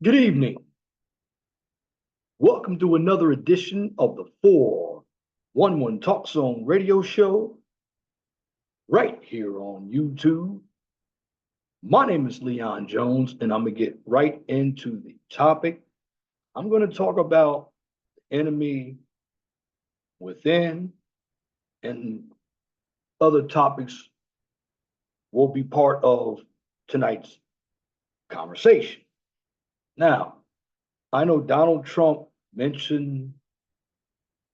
Good evening. Welcome to another edition of the 411 Talk Zone radio show right here on YouTube. My name is Leon Jones, and I'm going to get right into the topic. I'm going to talk about the enemy within, and other topics will be part of tonight's conversation. Now, I know Donald Trump mentioned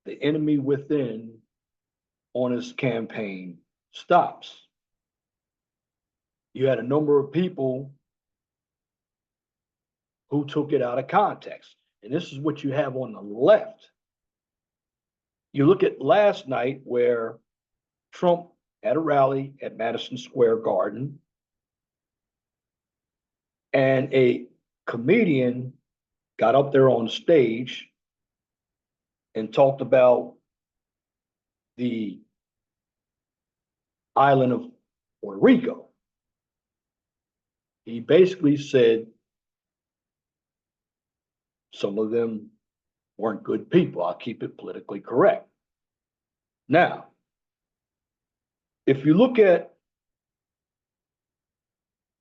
the enemy within on his campaign stops. You had a number of people who took it out of context. And this is what you have on the left. You look at last night where Trump had a rally at Madison Square Garden, and a comedian got up there on stage and talked about the island of Puerto Rico. He basically said some of them weren't good people. I'll keep it politically correct. Now, if you look at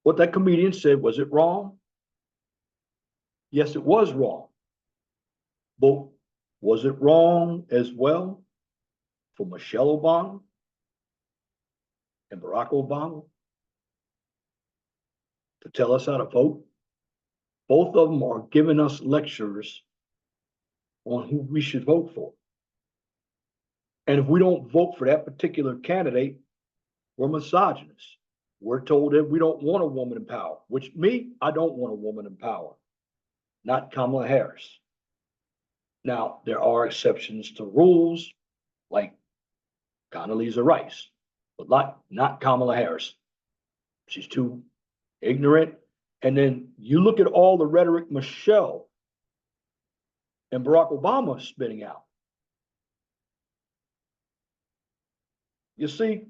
what that comedian said, was it wrong? Yes, it was wrong. But was it wrong as well for Michelle Obama and Barack Obama to tell us how to vote? Both of them are giving us lectures on who we should vote for. And if we don't vote for that particular candidate, we're misogynists. We're told that we don't want a woman in power, which I don't want a woman in power, not Kamala Harris. Now, there are exceptions to rules, like Condoleezza Rice, but not Kamala Harris. She's too ignorant. And then you look at all the rhetoric Michelle and Barack Obama spitting out. You see,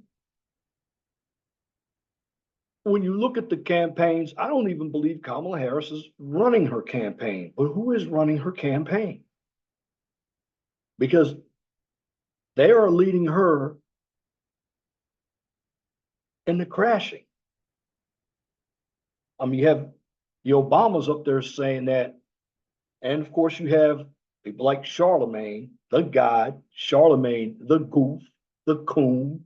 when you look at the campaigns, I don't even believe Kamala Harris is running her campaign. But who is running her campaign? Because they are leading her into crashing. I mean, you have the Obamas up there saying that, and of course you have people like Charlemagne, the God, Charlemagne, the goof, the coon,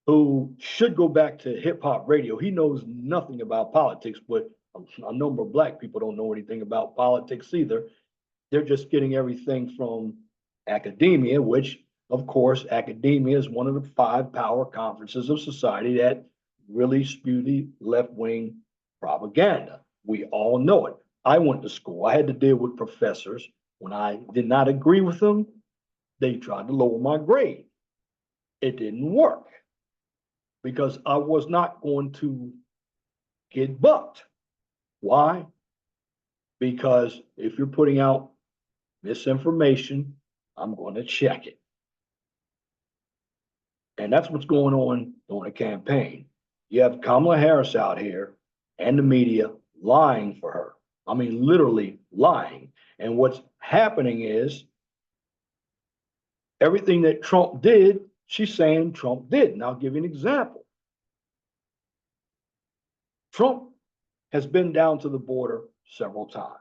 who should go back to hip hop radio. He knows nothing about politics, but a number of black people don't know anything about politics either. They're just getting everything from academia, which, of course, academia is one of the 5 power conferences of society that really spew the left-wing propaganda. We all know it. I went to school. I had to deal with professors. When I did not agree with them, they tried to lower my grade. It didn't work because I was not going to get bucked. Why? Because if you're putting out misinformation, I'm going to check it. And that's what's going on during a campaign. You have Kamala Harris out here and the media lying for her. I mean, literally lying. And what's happening is everything that Trump did, she's saying Trump did. And I'll give you an example. Trump has been down to the border several times.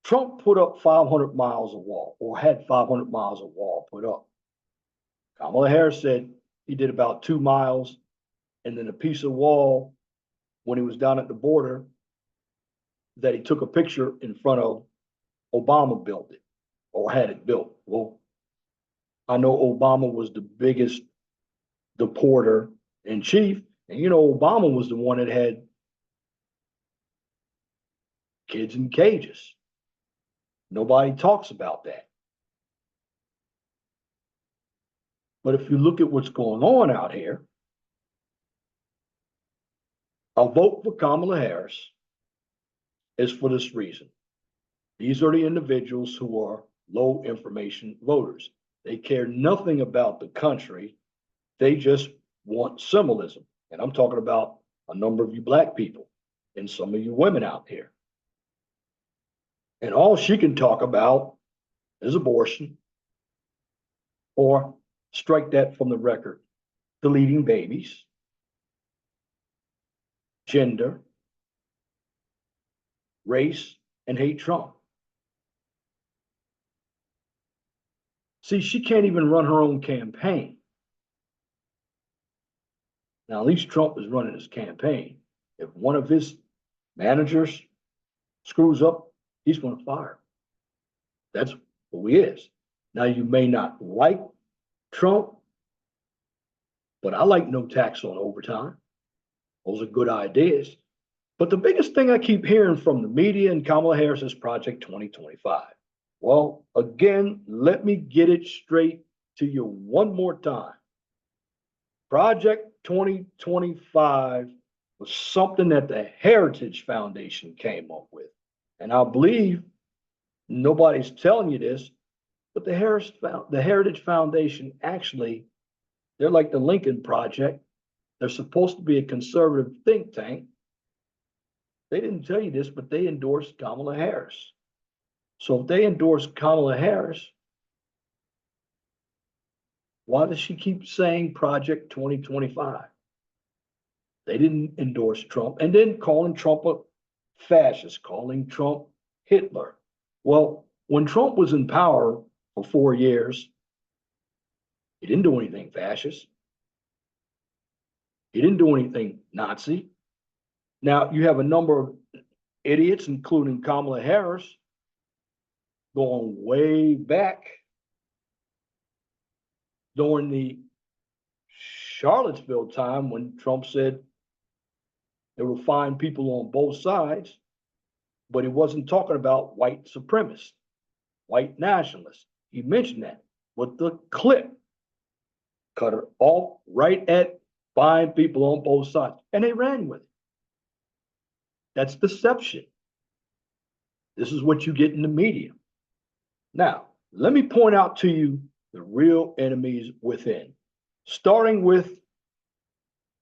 Trump put up 500 miles of wall, or had 500 miles of wall put up. Kamala Harris said he did about 2 miles, and then a piece of wall when he was down at the border that he took a picture in front of. Obama built it or had it built. Well, I know Obama was the biggest deporter in chief, and Obama was the one that had kids in cages. Nobody talks about that. But if you look at what's going on out here, a vote for Kamala Harris is for this reason. These are the individuals who are low information voters. They care nothing about the country. They just want symbolism. And I'm talking about a number of you black people. and some of you women out there. And all she can talk about is abortion, or strike that from the record, deleting babies, gender, race, and hate Trump. See, she can't even run her own campaign. Now, at least Trump is running his campaign. If one of his managers screws up, he's going to fire him. That's who he is. Now, you may not like Trump, but I like no tax on overtime. Those are good ideas. But the biggest thing I keep hearing from the media and Kamala Harris is Project 2025. Well, again, let me get it straight to you one more time. Project 2025 was something that the Heritage Foundation came up with. And I believe nobody's telling you this, but the Heritage Foundation actually, they're like the Lincoln Project. They're supposed to be a conservative think tank. They didn't tell you this, but they endorsed Kamala Harris. So if they endorse Kamala Harris, why does she keep saying Project 2025? They didn't endorse Trump, and then calling Trump a fascist, calling Trump Hitler. Well, when Trump was in power for 4 years, he didn't do anything fascist. He didn't do anything Nazi. Now, you have a number of idiots, including Kamala Harris, going way back during the Charlottesville time when Trump said there were fine people on both sides, but he wasn't talking about white supremacists, white nationalists. He mentioned that, but the clip cut it off right at fine people on both sides, and they ran with it. That's deception. This is what you get in the media. Now, let me point out to you the real enemies within, starting with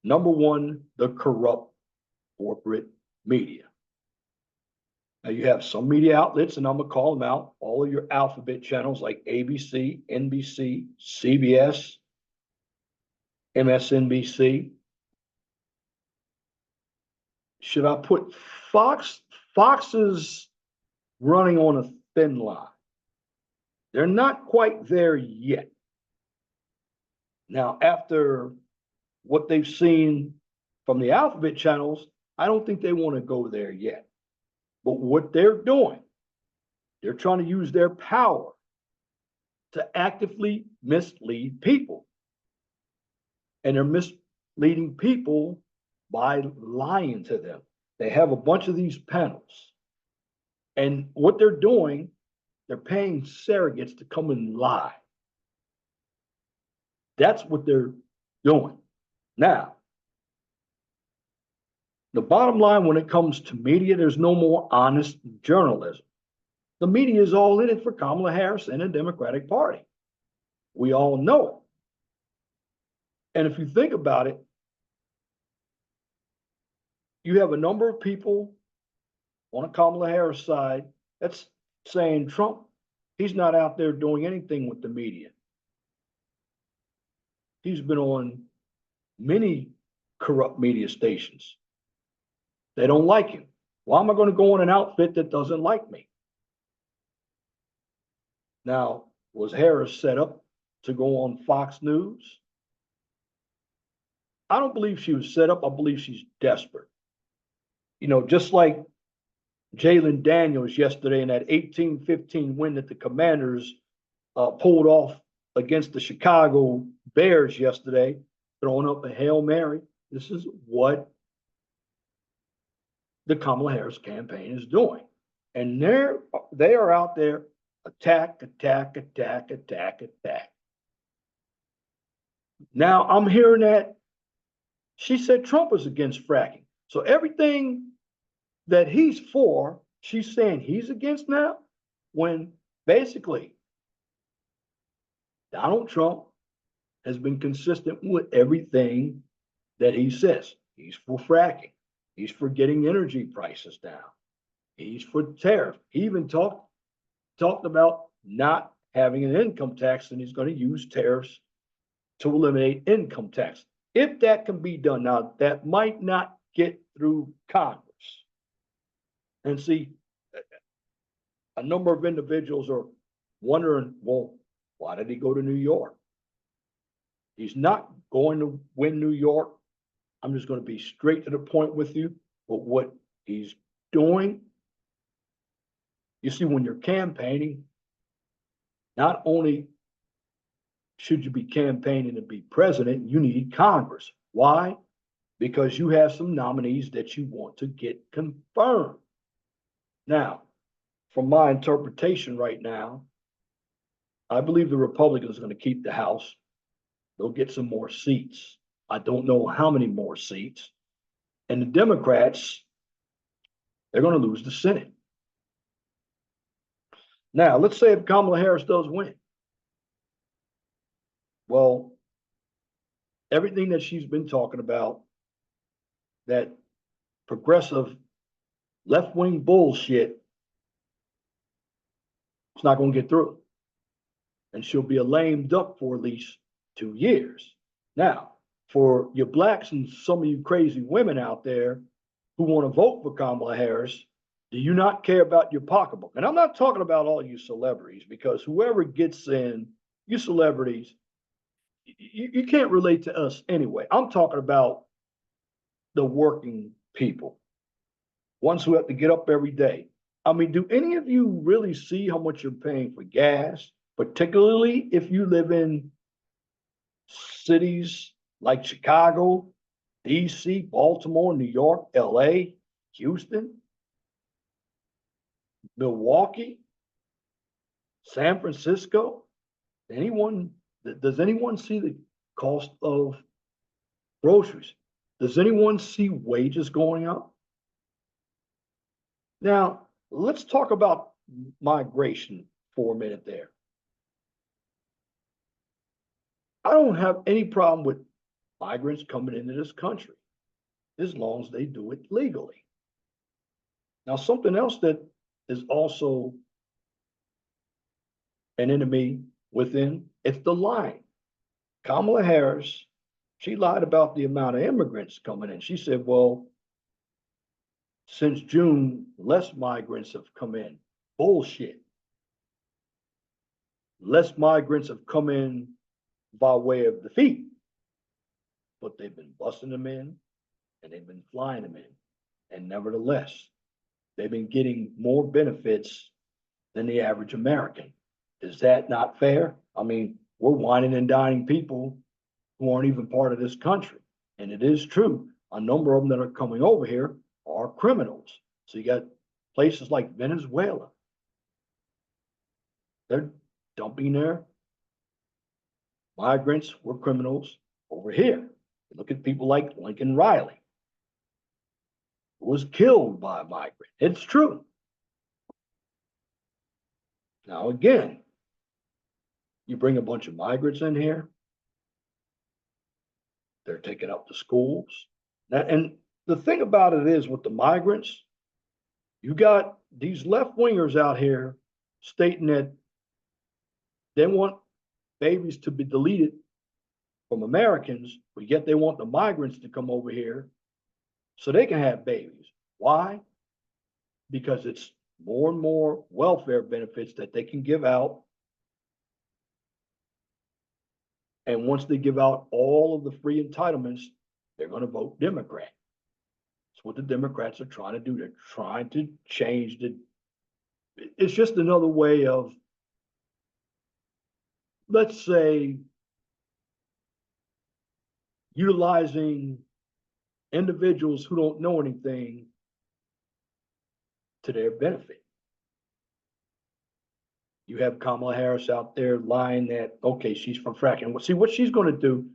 number one, the corrupt corporate media. Now, you have some media outlets, and I'm going to call them out, all of your alphabet channels like ABC, NBC, CBS, MSNBC. Should I put Fox? Fox is running on a thin line. They're not quite there yet. Now, after what they've seen from the alphabet channels, I don't think they want to go there yet. But what they're doing, they're trying to use their power to actively mislead people. And they're misleading people by lying to them. They have a bunch of these panels. And what they're doing, they're paying surrogates to come and lie. That's what they're doing. Now, the bottom line when it comes to media, there's no more honest journalism. The media is all in it for Kamala Harris and the Democratic Party. We all know it. And if you think about it, you have a number of people on a Kamala Harris side that's saying Trump, he's not out there doing anything with the media. He's been on many corrupt media stations. They don't like him. Why am I going to go on an outfit that doesn't like me? Now, was Harris set up to go on Fox News? I don't believe she was set up. I believe she's desperate. You know, just like Jalen Daniels yesterday in that 18-15 win that the Commanders pulled off against the Chicago Bears yesterday, throwing up a Hail Mary. This is what the Kamala Harris campaign is doing. And they are out there attack. Now I'm hearing that she said Trump was against fracking. So everything that he's for, she's saying he's against now, when basically Donald Trump has been consistent with everything that he says. He's for fracking. He's for getting energy prices down. He's for tariff. He even talked about not having an income tax, and he's going to use tariffs to eliminate income tax. If that can be done, now that might not get through Congress. And see, a number of individuals are wondering, well, why did he go to New York? He's not going to win New York. I'm just going to be straight to the point with you. But what he's doing, you see, when you're campaigning, not only should you be campaigning to be president, you need Congress. Why? Because you have some nominees that you want to get confirmed. Now, from my interpretation right now, I believe the Republicans are going to keep the House. They'll get some more seats. I don't know how many more seats. And the Democrats, they're going to lose the Senate. Now, let's say if Kamala Harris does win. Well, everything that she's been talking about, that progressive left-wing bullshit, it's not going to get through. And she'll be a lame duck for at least 2 years. Now, for your blacks and some of you crazy women out there who want to vote for Kamala Harris, do you not care about your pocketbook? And I'm not talking about all you celebrities, because whoever gets in, you celebrities, you can't relate to us anyway. I'm talking about the working people, ones who have to get up every day. I mean, do any of you really see how much you're paying for gas, particularly if you live in cities like Chicago, DC, Baltimore, New York, LA, Houston, Milwaukee, San Francisco? Does anyone see the cost of groceries? Does anyone see wages going up? Now, let's talk about migration for a minute there. I don't have any problem with migrants coming into this country as long as they do it legally. Now, something else that is also an enemy within, it's the lying. Kamala Harris, she lied about the amount of immigrants coming in. She said, well, since June, less migrants have come in. Bullshit. Less migrants have come in by way of the feet, but they've been busting them in and they've been flying them in. And nevertheless, they've been getting more benefits than the average American. Is that not fair? I mean, we're whining and dining people who aren't even part of this country. And it is true. A number of them that are coming over here are criminals. So you got places like Venezuela. They're dumping their migrants were criminals over here. Look at people like Lincoln Riley, who was killed by a migrant. It's true. Now, again, you bring a bunch of migrants in here, they're taking up the schools. And the thing about it is, with the migrants, you got these left wingers out here stating that they want babies to be deleted from Americans, but yet they want the migrants to come over here so they can have babies. Why? Because it's more and more welfare benefits that they can give out. And once they give out all of the free entitlements, they're going to vote Democrat. That's what the Democrats are trying to do. They're trying to change it's just another way of, let's say, utilizing individuals who don't know anything to their benefit. You have Kamala Harris out there lying that, okay, she's from fracking. See, what she's going to do,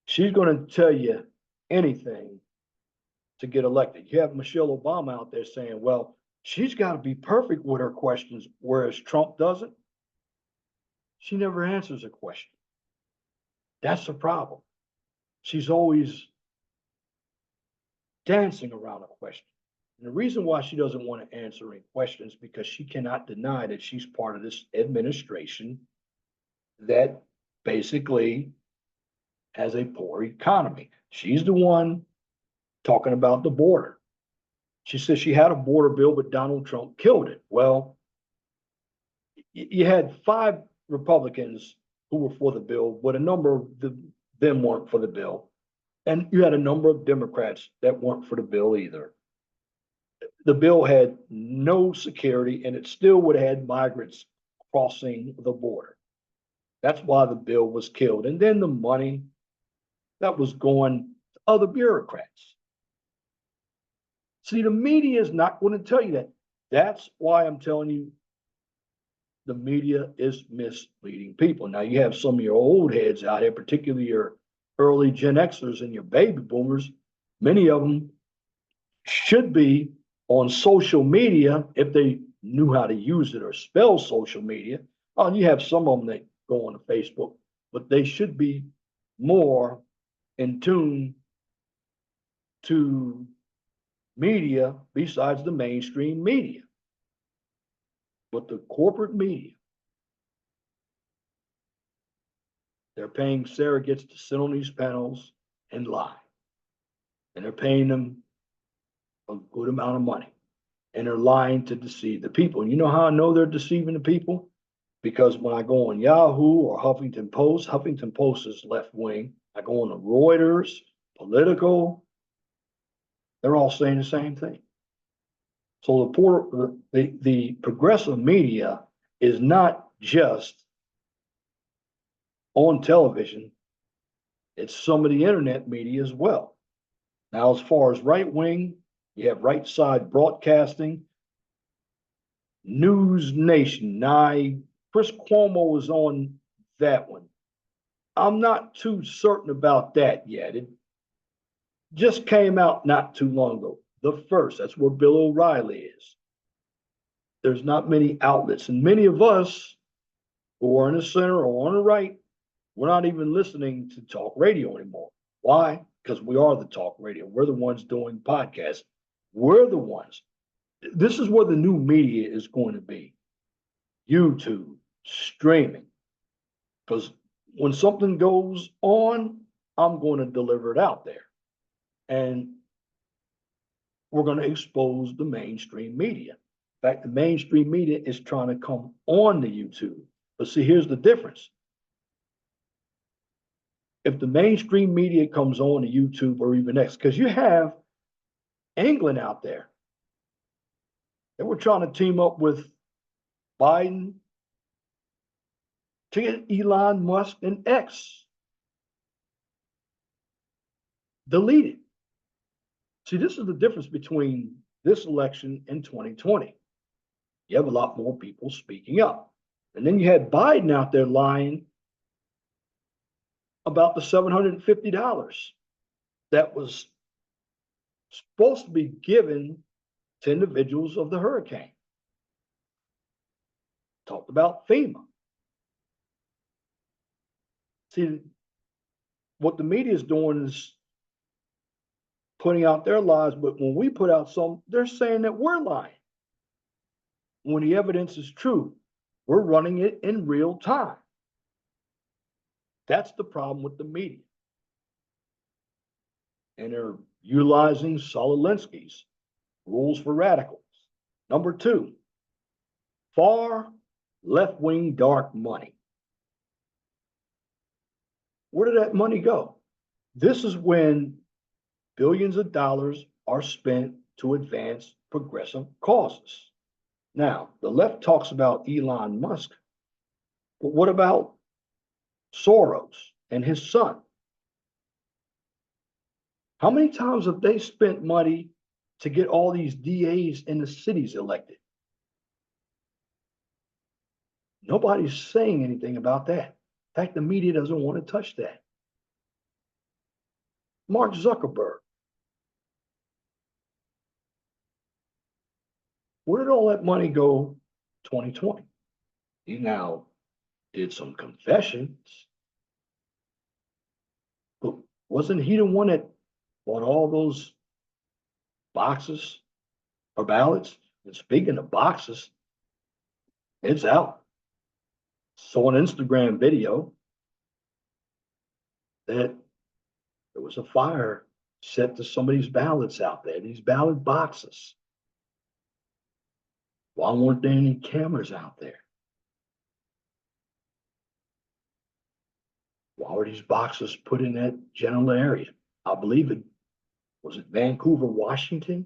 she's going to tell you anything to get elected. You have Michelle Obama out there saying, well, she's got to be perfect with her questions, whereas Trump doesn't. She never answers a question. That's the problem. She's always dancing around a question. And the reason why she doesn't want to answer any questions because she cannot deny that she's part of this administration that basically has a poor economy. She's the one talking about the border. She says she had a border bill, but Donald Trump killed it. Well, you had 5 Republicans who were for the bill, but a number of them weren't for the bill. And you had a number of Democrats that weren't for the bill either. The bill had no security and it still would have had migrants crossing the border. That's why the bill was killed. And then the money that was going to other bureaucrats. See, the media is not going to tell you that. That's why I'm telling you the media is misleading people. Now, you have some of your old heads out here, particularly your early Gen Xers and your baby boomers. Many of them should be on social media if they knew how to use it or spell social media. Oh, and you have some of them that go on to Facebook, but they should be more in tune to media besides the mainstream media. But the corporate media, they're paying surrogates to sit on these panels and lie. And they're paying them a good amount of money. And they're lying to deceive the people. And you know how I know they're deceiving the people? Because when I go on Yahoo or Huffington Post is left wing. I go on to Reuters, Political, they're all saying the same thing. So the progressive media is not just on television, it's some of the internet media as well. Now, as far as right wing, you have Right Side Broadcasting, News Nation. Now, Chris Cuomo was on that one. I'm not too certain about that yet. It just came out not too long ago. The First, that's where Bill O'Reilly is. There's not many outlets, and many of us who are in the center or on the right, we're not even listening to talk radio anymore. Why? Because we are the talk radio. We're the ones doing podcasts. We're the ones. This is where the new media is going to be. YouTube, streaming. Because when something goes on, I'm going to deliver it out there. And we're going to expose the mainstream media. In fact, the mainstream media is trying to come on to YouTube. But see, here's the difference. If the mainstream media comes on to YouTube or even X, because you have England out there, they were trying to team up with Biden to get Elon Musk and X deleted. See, this is the difference between this election and 2020. You have a lot more people speaking up. And then you had Biden out there lying about the $750 that was supposed to be given to individuals of the hurricane. Talked about FEMA. See, what the media is doing is putting out their lies, but when we put out some, they're saying that we're lying. When the evidence is true, we're running it in real time. That's the problem with the media. And they're utilizing Solinsky's rules for radicals. Number 2, far left-wing dark money. Where did that money go? This is when billions of dollars are spent to advance progressive causes. Now, the left talks about Elon Musk, but what about Soros and his son? How many times have they spent money to get all these DAs in the cities elected? Nobody's saying anything about that. In fact, the media doesn't want to touch that. Mark Zuckerberg. Where did all that money go 2020? He now did some confessions, but wasn't he the one that bought all those boxes or ballots. And speaking of boxes, it's out. Saw an Instagram video that there was a fire set to some of these ballots out there, these ballot boxes. Why weren't there any cameras out there? Why were these boxes put in that general area? I believe it was it Vancouver, Washington.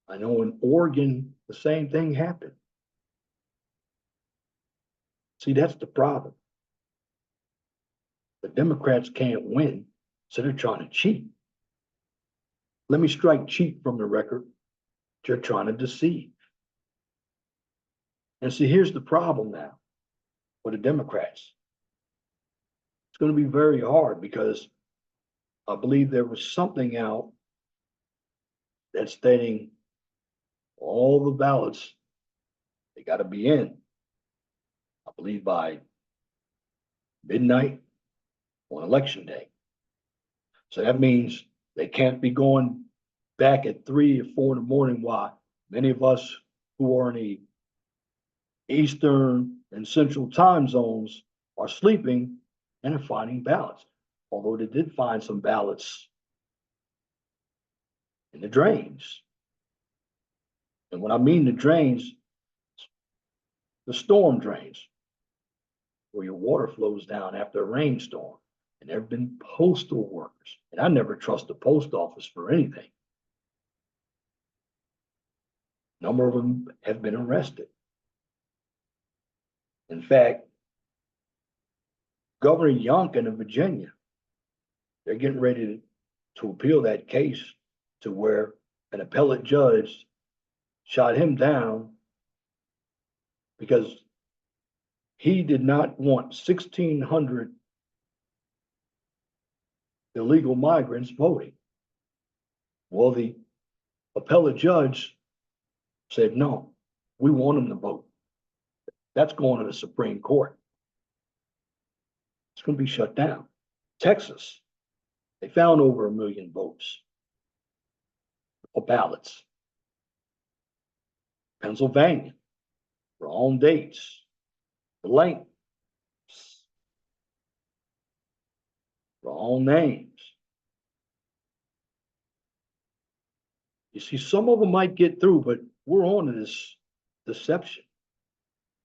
I know in Oregon, the same thing happened. See, that's the problem. The Democrats can't win, so they're trying to cheat. Let me strike cheat from the record. They're trying to deceive. And see, here's the problem now for the Democrats. It's going to be very hard because I believe there was something out that's stating all the ballots, they got to be in, I believe, by midnight on election day. So that means they can't be going back at 3 or 4 in the morning while many of us who are in the Eastern and Central time zones are sleeping and are finding ballots. Although they did find some ballots in the drains. And when I mean the drains, the storm drains, where your water flows down after a rainstorm. And there have been postal workers, and I never trust the post office for anything. A number of them have been arrested. In fact, Governor Youngkin of Virginia, they're getting ready to appeal that case to where an appellate judge shot him down because he did not want 1,600 illegal migrants voting. Well, the appellate judge said, no, we want them to vote. That's going to the Supreme Court. It's going to be shut down. Texas, they found over 1 million votes or ballots. Pennsylvania, wrong dates, blank, wrong names. You see, some of them might get through, but we're on to this deception.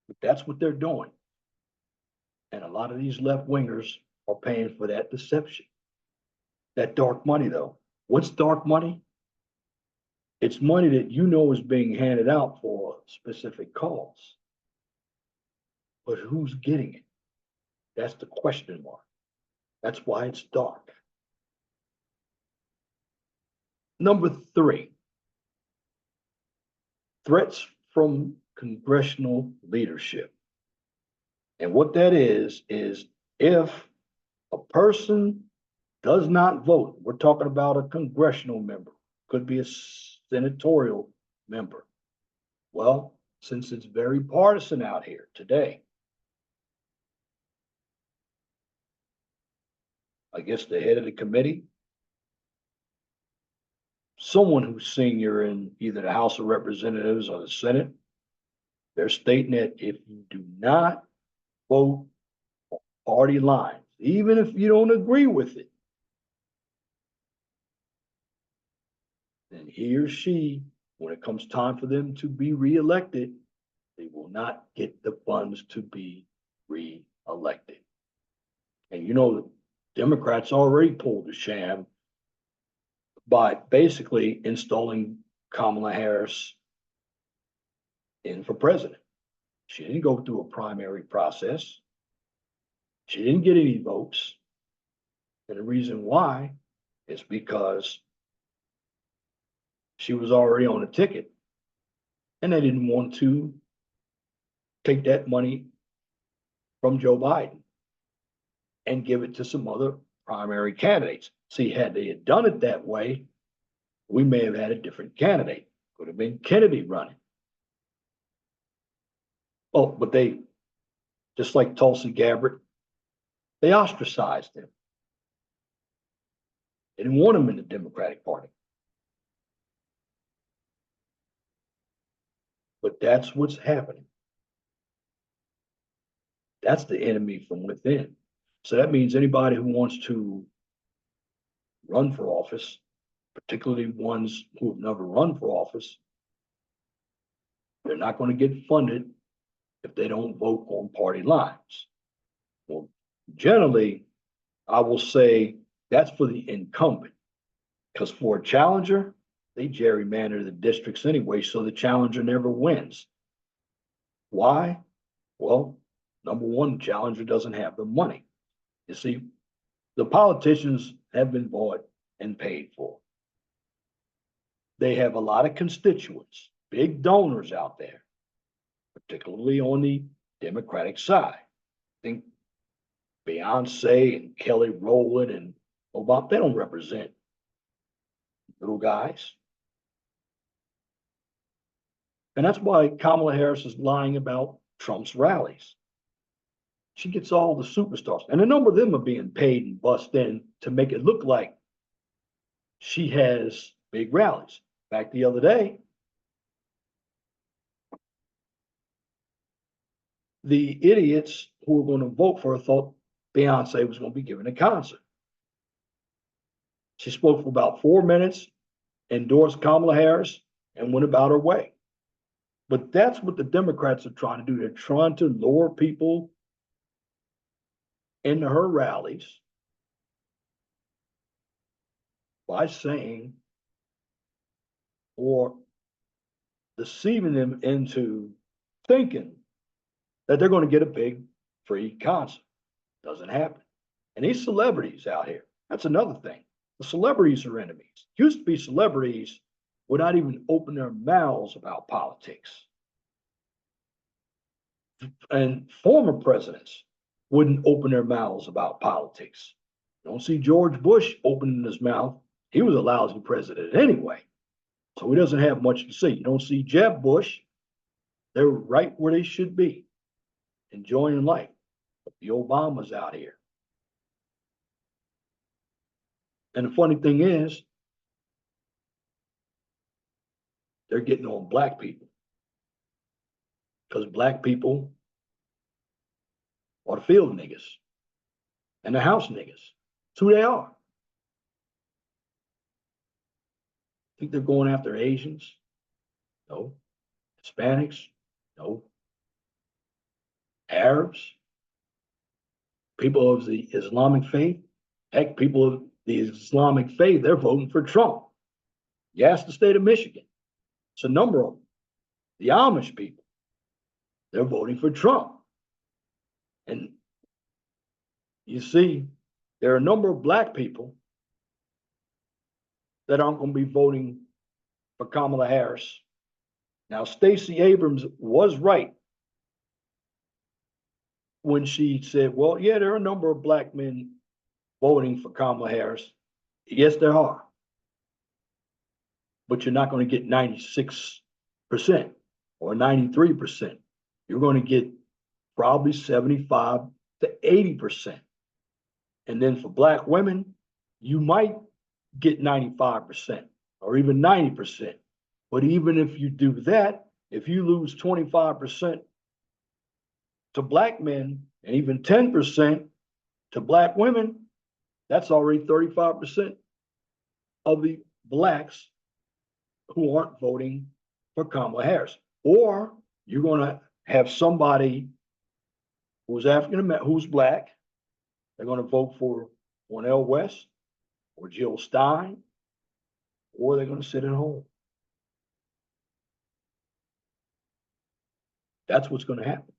But that's what they're doing. And a lot of these left wingers are paying for that deception. That dark money, though. What's dark money? It's money that you know is being handed out for a specific cause. But who's getting it? That's the question mark. That's why it's dark. Number 3, threats from congressional leadership. And what that is if a person does not vote, we're talking about a congressional member, could be a senatorial member. Well, since it's very partisan out here today, I guess the head of the committee, someone who's senior in either the House of Representatives or the Senate, they're stating that if you do not vote on party lines, even if you don't agree with it, then he or she, when it comes time for them to be reelected, they will not get the funds to be reelected. And you know, the Democrats already pulled a sham by basically installing Kamala Harris in for president. She didn't go through a primary process. She didn't get any votes. And the reason why is because she was already on a ticket and they didn't want to take that money from Joe Biden and give it to some other primary candidates. See, had they had done it that way, we may have had a different candidate. Could have been Kennedy running. Oh, but they, just like Tulsi Gabbard, they ostracized him. They didn't want him in the Democratic Party. But that's what's happening. That's the enemy from within. So that means anybody who wants to run for office, particularly ones who have never run for office, they're not going to get funded if they don't vote on party lines. Well, generally, I will say that's for the incumbent, because for a challenger, they gerrymander the districts anyway, so the challenger never wins. Why? Well, number one, the challenger doesn't have the money. You see, the politicians have been bought and paid for. They have a lot of constituents, big donors out there, particularly on the Democratic side. I think Beyonce and Kelly Rowland and Obama, they don't represent little guys. And that's why Kamala Harris is lying about Trump's rallies. She gets all the superstars, and a number of them are being paid and bussed in to make it look like she has big rallies. In fact, the other day, the idiots who were going to vote for her thought Beyonce was going to be giving a concert. She spoke for about 4 minutes, endorsed Kamala Harris, and went about her way. But that's what the Democrats are trying to do. They're trying to lure people into her rallies by saying or deceiving them into thinking that they're going to get a big free concert. Doesn't happen. And these celebrities out here, that's another thing. The celebrities are enemies. Used to be celebrities would not even open their mouths about politics. And former presidents wouldn't open their mouths about politics. You don't see George Bush opening his mouth. He was a lousy president anyway. So he doesn't have much to say. You don't see Jeb Bush. They're right where they should be, enjoying life. But the Obamas out here. And the funny thing is, they're getting on black people. Because black people are the field niggas and the house niggas. That's who they are. Think they're going after Asians? No. Hispanics? No. Arabs? People of the Islamic faith? Heck, people of the Islamic faith, they're voting for Trump. You ask the state of Michigan, it's a number of them. The Amish people, they're voting for Trump. And you see, there are a number of black people that aren't going to be voting for Kamala Harris. Now, Stacey Abrams was right when she said, well, yeah, there are a number of black men voting for Kamala Harris. Yes, there are. But you're not going to get 96% or 93%. You're going to get probably 75 to 80%. And then for black women, you might get 95% or even 90%. But even if you do that, if you lose 25% to black men and even 10% to black women, that's already 35% of the blacks who aren't voting for Kamala Harris. Or you're going to have somebody who's African American, who's black, they're going to vote for Cornel West or Jill Stein, or they're going to sit at home. That's what's going to happen.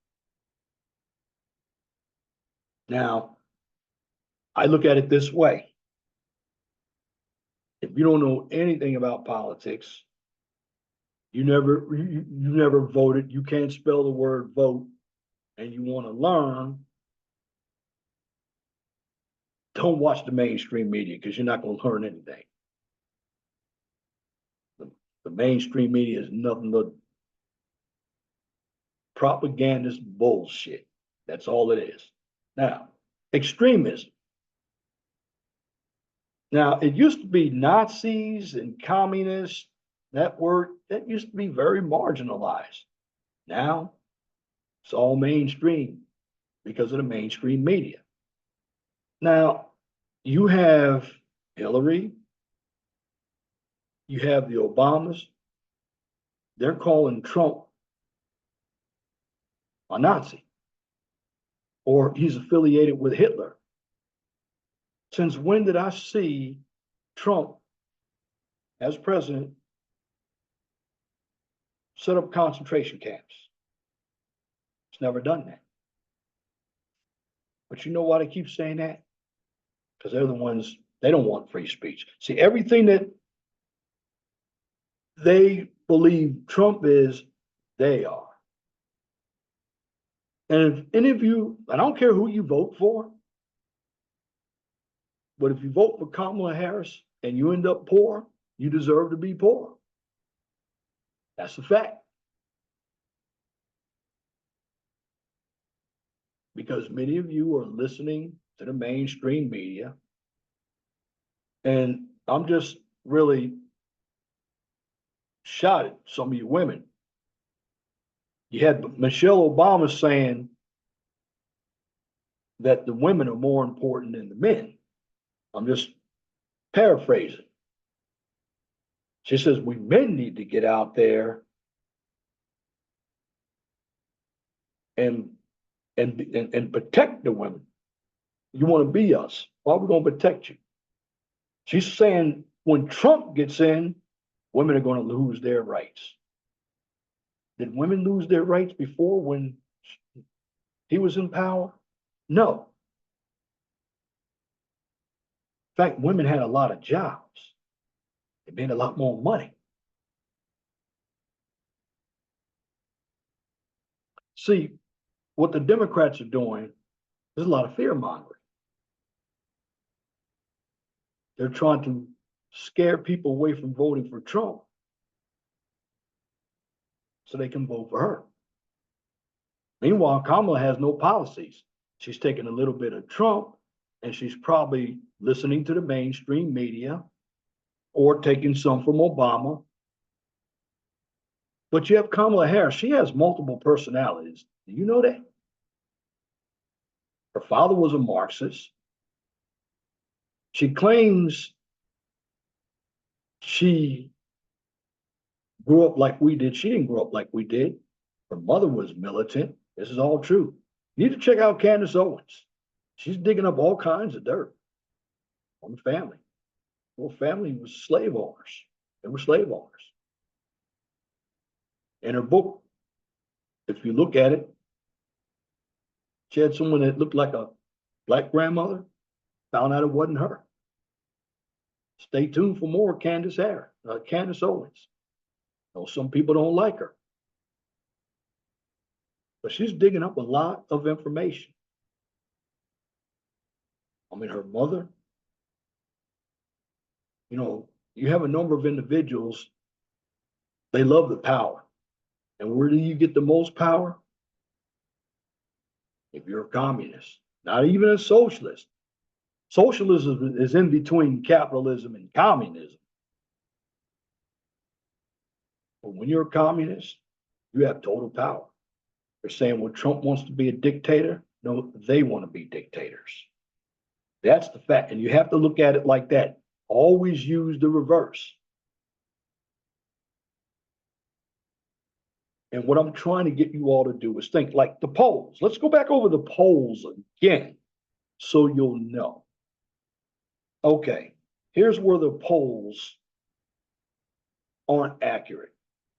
Now, I look at it this way. If you don't know anything about politics, you never voted, you can't spell the word vote, and you want to learn, don't watch the mainstream media because you're not going to learn anything. The mainstream media is nothing but propagandist bullshit. That's all it is. Now, extremism. Now, it used to be Nazis and communists. That word, that used to be very marginalized. Now it's all mainstream because of the mainstream media. Now you have Hillary, you have the Obamas, they're calling Trump a Nazi or he's affiliated with Hitler. Since when did I see Trump as president set up concentration camps? It's never done that. But you know why they keep saying that? Because they're the ones, they don't want free speech. See, everything that they believe Trump is, they are. And if any of you, I don't care who you vote for, but if you vote for Kamala Harris and you end up poor, you deserve to be poor. That's a fact. Because many of you are listening to the mainstream media. And I'm just really shocked at some of you women. You had Michelle Obama saying that the women are more important than the men. I'm just paraphrasing. She says we men need to get out there and protect the women. You want to be us. Why are we going to protect you? She's saying when Trump gets in, women are going to lose their rights. Did women lose their rights before when he was in power? No. In fact, women had a lot of jobs. They made a lot more money. See, what the Democrats are doing, there's a lot of fear mongering. They're trying to scare people away from voting for Trump so they can vote for her. Meanwhile, Kamala has no policies. She's taking a little bit of Trump and she's probably listening to the mainstream media or taking some from Obama. But you have Kamala Harris. She has multiple personalities. Do you know that? Her father was a Marxist. She claims she grew up like we did. She didn't grow up like we did. Her mother was militant. This is all true. You need to check out Candace Owens. She's digging up all kinds of dirt on the family. Well, family was slave owners. They were slave owners. In her book, if you look at it, she had someone that looked like a black grandmother, found out it wasn't her. Stay tuned for more Candace Owens. You know, some people don't like her. But she's digging up a lot of information. I mean, her mother, you know, you have a number of individuals, they love the power. And where do you get the most power? If you're a communist, not even a socialist. Socialism is in between capitalism and communism. But when you're a communist, you have total power. They're saying, well, Trump wants to be a dictator. No, they want to be dictators. That's the fact. And you have to look at it like that. Always use the reverse. And what I'm trying to get you all to do is think like the polls. Let's go back over the polls again so you'll know. Okay, here's where the polls aren't accurate.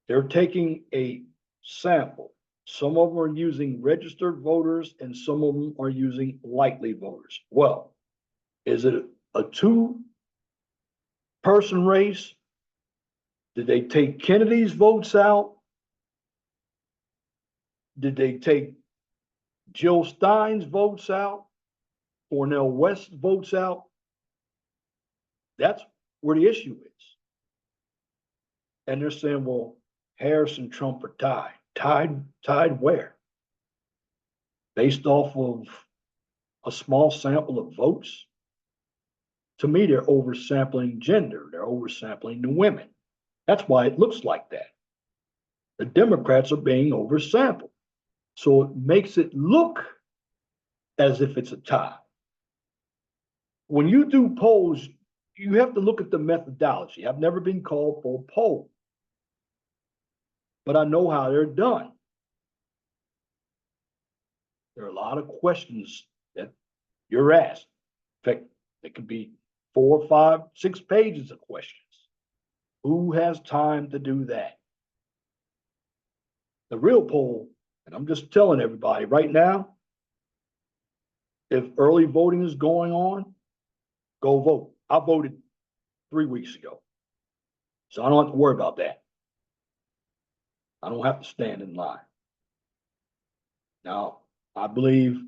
They're taking a sample. Some of them are using registered voters and some of them are using likely voters. Well, is it a two-person race? Did they take Kennedy's votes out? Did they take Jill Stein's votes out? Cornel West's votes out? That's where the issue is. And they're saying, well, Harris and Trump are tied. Tied where? Based off of a small sample of votes? To me, they're oversampling gender. They're oversampling the women. That's why it looks like that. The Democrats are being oversampled. So it makes it look as if it's a tie. When you do polls, you have to look at the methodology. I've never been called for a poll, but I know how they're done. There are a lot of questions that you're asked. In fact, it could be 4, 5, 6 pages of questions. Who has time to do that? The real poll, and I'm just telling everybody right now, if early voting is going on, go vote. I voted 3 weeks ago, so I don't have to worry about that. I don't have to stand in line. Now, I believe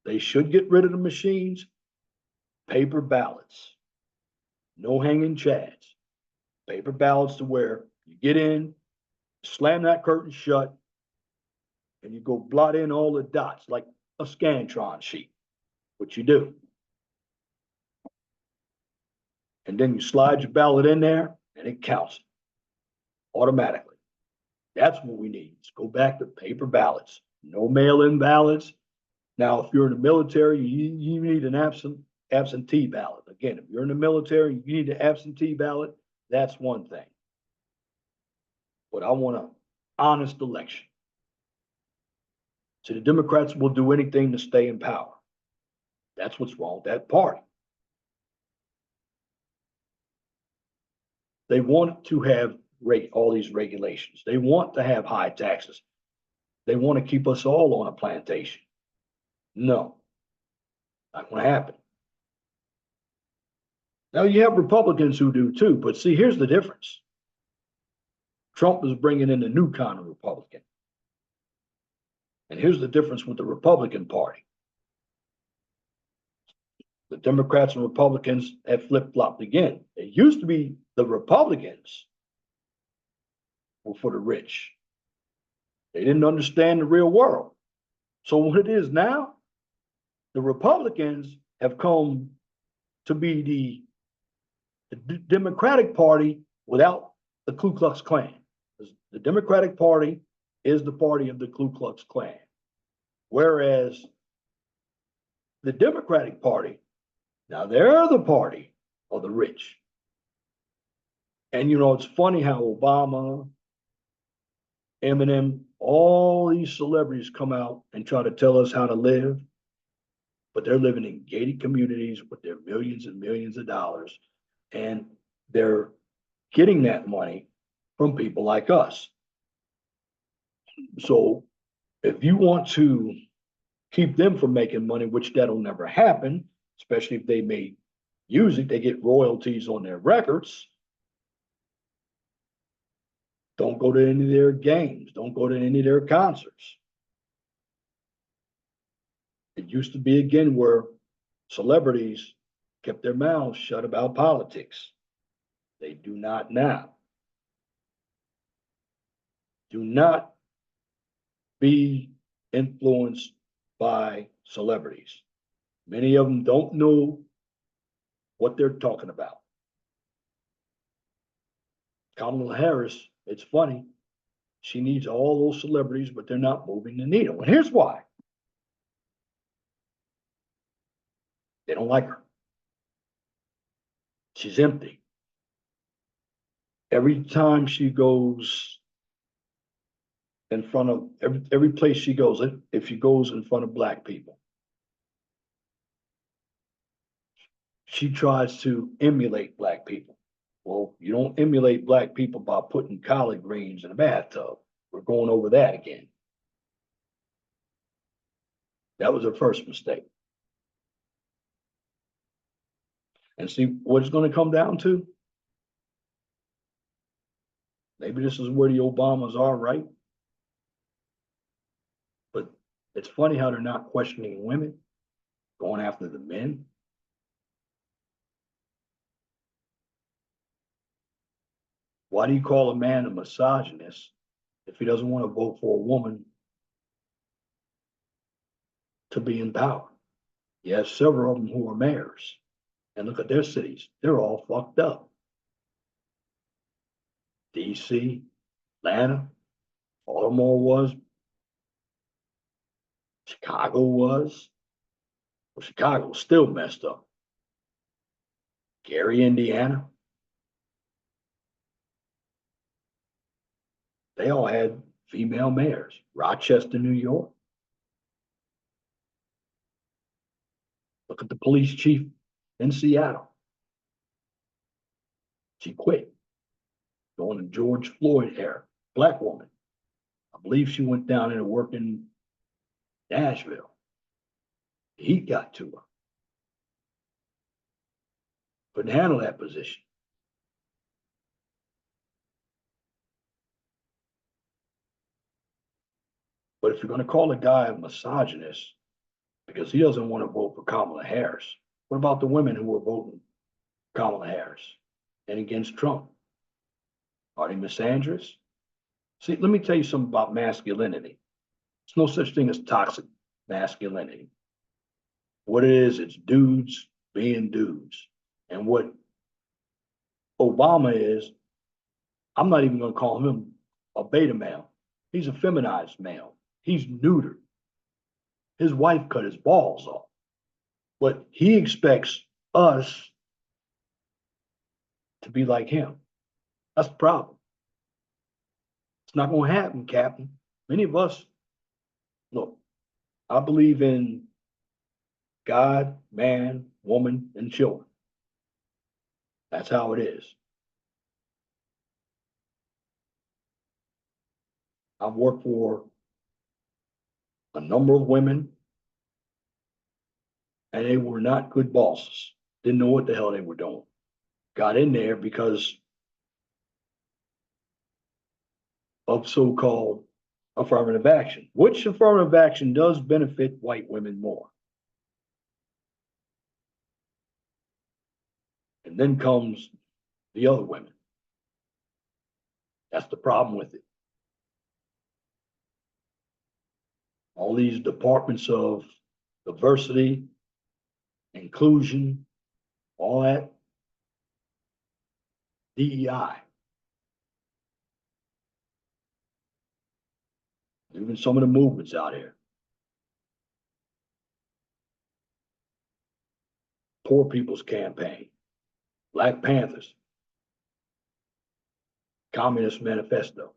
they should get rid of the machines, paper ballots, no hanging chads, paper ballots to where you get in, slam that curtain shut, and you go blot in all the dots like a Scantron sheet, what you do. And then you slide your ballot in there and it counts automatically. That's what we need. Let's go back to paper ballots, no mail-in ballots. Now, if you're in the military, you need an absentee ballot. Again, if you're in the military, you need an absentee ballot. That's one thing. But I want an honest election. So the Democrats will do anything to stay in power. That's what's wrong with that party. They want to have all these regulations. They want to have high taxes. They want to keep us all on a plantation. No, not going to happen. Now you have Republicans who do too, but see, here's the difference. Trump is bringing in a new kind of Republican. And here's the difference with the Republican Party. The Democrats and Republicans have flip-flopped again. It used to be the Republicans were for the rich. They didn't understand the real world. So what it is now, the Republicans have come to be the Democratic Party without the Ku Klux Klan. The Democratic Party is the party of the Ku Klux Klan. Whereas the Democratic Party, now they're the party of the rich. And you know, it's funny how Obama, Eminem, all these celebrities come out and try to tell us how to live, but they're living in gated communities with their millions and millions of dollars. And they're getting that money from people like us. So if you want to keep them from making money, which that'll never happen, especially if they make music, they get royalties on their records. Don't go to any of their games. Don't go to any of their concerts. It used to be again where celebrities kept their mouths shut about politics. They do not now. Do not be influenced by celebrities. Many of them don't know what they're talking about. Kamala Harris, it's funny, she needs all those celebrities, but they're not moving the needle. And here's why. They don't like her. She's empty. Every time she goes in front of every place she goes, if she goes in front of Black people, she tries to emulate Black people. Well, you don't emulate Black people by putting collard greens in a bathtub. We're going over that again. That was her first mistake. And see what it's going to come down to? Maybe this is where the Obamas are, right? But it's funny how they're not questioning women, going after the men. Why do you call a man a misogynist if he doesn't want to vote for a woman to be in power? You have several of them who are mayors, and look at their cities. They're all fucked up. DC, Atlanta, Baltimore was, Chicago was. Well, Chicago's still messed up. Gary, Indiana, they all had female mayors. Rochester, New York. Look at the police chief in Seattle. She quit during the George Floyd era. Black woman. I believe she went down there to work in Nashville. The heat got to her. Couldn't handle that position. But if you're going to call a guy a misogynist because he doesn't want to vote for Kamala Harris, what about the women who are voting Kamala Harris and against Trump? Are they misandrous? See, let me tell you something about masculinity. There's no such thing as toxic masculinity. What it is, it's dudes being dudes. And what Obama is, I'm not even going to call him a beta male. He's a feminized male. He's neutered. His wife cut his balls off. But he expects us to be like him. That's the problem. It's not going to happen, Captain. Many of us, look, I believe in God, man, woman, and children. That's how it is. I've worked for a number of women, and they were not good bosses. Didn't know what the hell they were doing. Got in there because of so-called affirmative action, which affirmative action does benefit white women more. And then comes the other women. That's the problem with it. All these departments of diversity, inclusion, all that, DEI. Even some of the movements out here. Poor People's Campaign, Black Panthers, Communist Manifesto.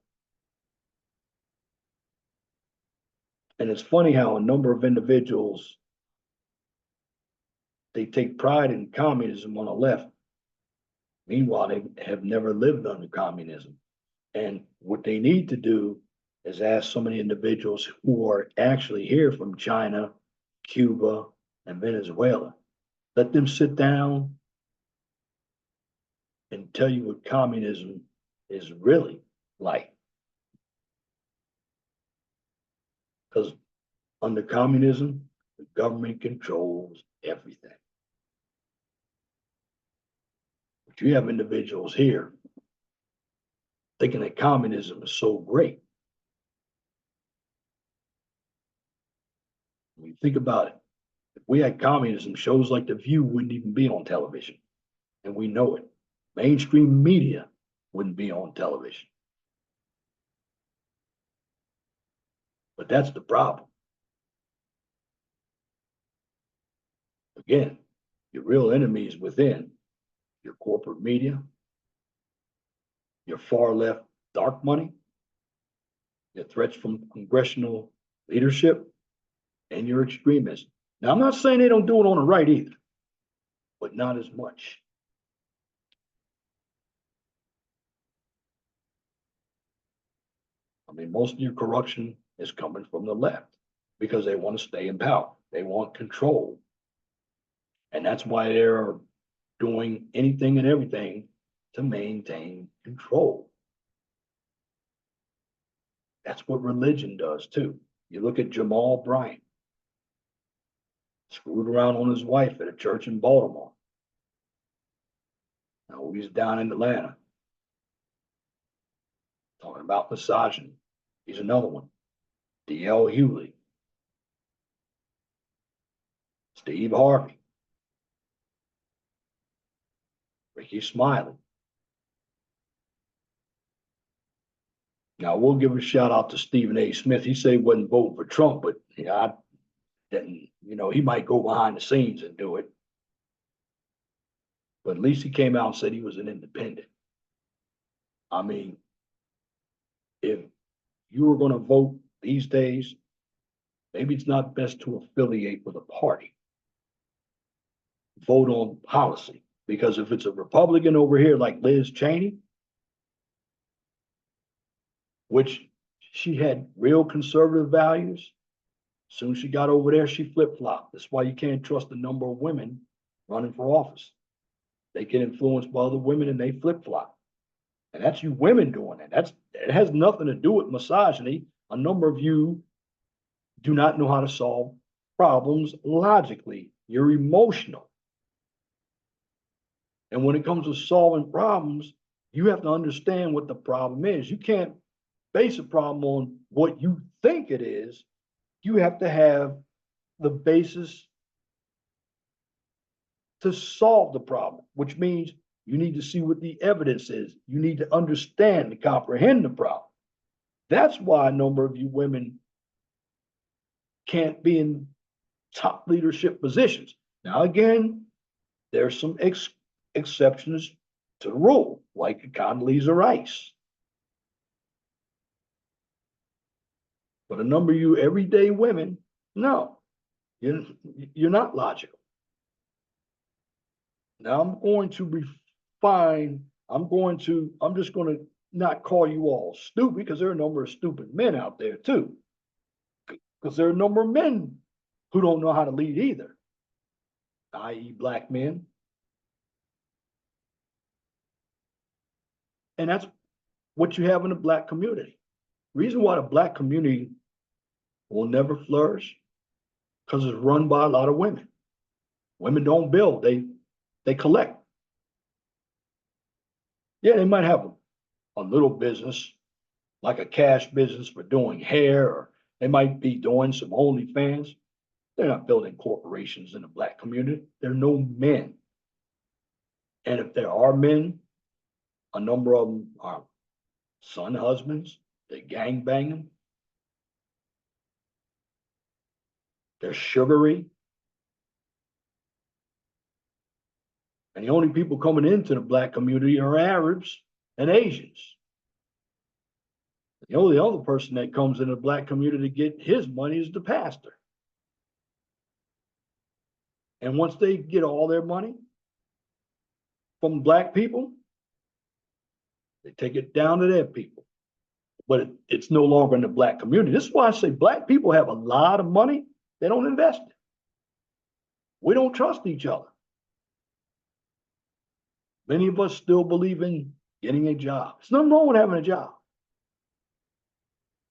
And it's funny how a number of individuals, they take pride in communism on the left. Meanwhile, they have never lived under communism. And what they need to do is ask some of the individuals who are actually here from China, Cuba, and Venezuela. Let them sit down and tell you what communism is really like. Because under communism, the government controls everything. But you have individuals here thinking that communism is so great. When you think about it, if we had communism, shows like The View wouldn't even be on television. And we know it. Mainstream media wouldn't be on television. But that's the problem. Again, your real enemy is within your corporate media, your far left dark money, your threats from congressional leadership, and your extremism. Now, I'm not saying they don't do it on the right either, but not as much. I mean, most of your corruption is coming from the left because they want to stay in power. They want control. And that's why they're doing anything and everything to maintain control. That's what religion does too. You look at Jamal Bryant, screwed around on his wife at a church in Baltimore. Now he's down in Atlanta talking about misogyny. He's another one. D.L. Hewley, Steve Harvey, Ricky Smiley. Now we'll give a shout out to Stephen A. Smith. He said he wasn't voting for Trump, but yeah, I didn't, he might go behind the scenes and do it. But at least he came out and said he was an independent. I mean, if you were going to vote these days, maybe it's not best to affiliate with a party. Vote on policy. Because if it's a Republican over here like Liz Cheney, which she had real conservative values, soon as she got over there, she flip-flopped. That's why you can't trust a number of women running for office. They get influenced by other women and they flip-flop. And that's you women doing that. It has nothing to do with misogyny. A number of you do not know how to solve problems logically. You're emotional. And when it comes to solving problems, you have to understand what the problem is. You can't base a problem on what you think it is. You have to have the basis to solve the problem, which means you need to see what the evidence is. You need to understand and comprehend the problem. That's why a number of you women can't be in top leadership positions. Now, again, there's some exceptions to the rule, like Condoleezza Rice. But a number of you everyday women, no, you're not logical. Now I'm going to refine, I'm just going to not call you all stupid, because there are a number of stupid men out there too. Because there are a number of men who don't know how to lead either, i.e. black men. And that's what you have in the black community. Reason why the black community will never flourish, because it's run by a lot of women. Women don't build, they collect. Yeah, they might have a little business, like a cash business for doing hair, or they might be doing some OnlyFans. They're not building corporations in the black community. There are no men. And if there are men, a number of them are son husbands, they're gang banging, they're sugary. And the only people coming into the black community are Arabs and Asians. The only other person that comes in the black community to get his money is the pastor. And once they get all their money from black people, they take it down to their people. But it's no longer in the black community. This is why I say black people have a lot of money. They don't invest it. We don't trust each other. Many of us still believe in getting a job. There's nothing wrong with having a job.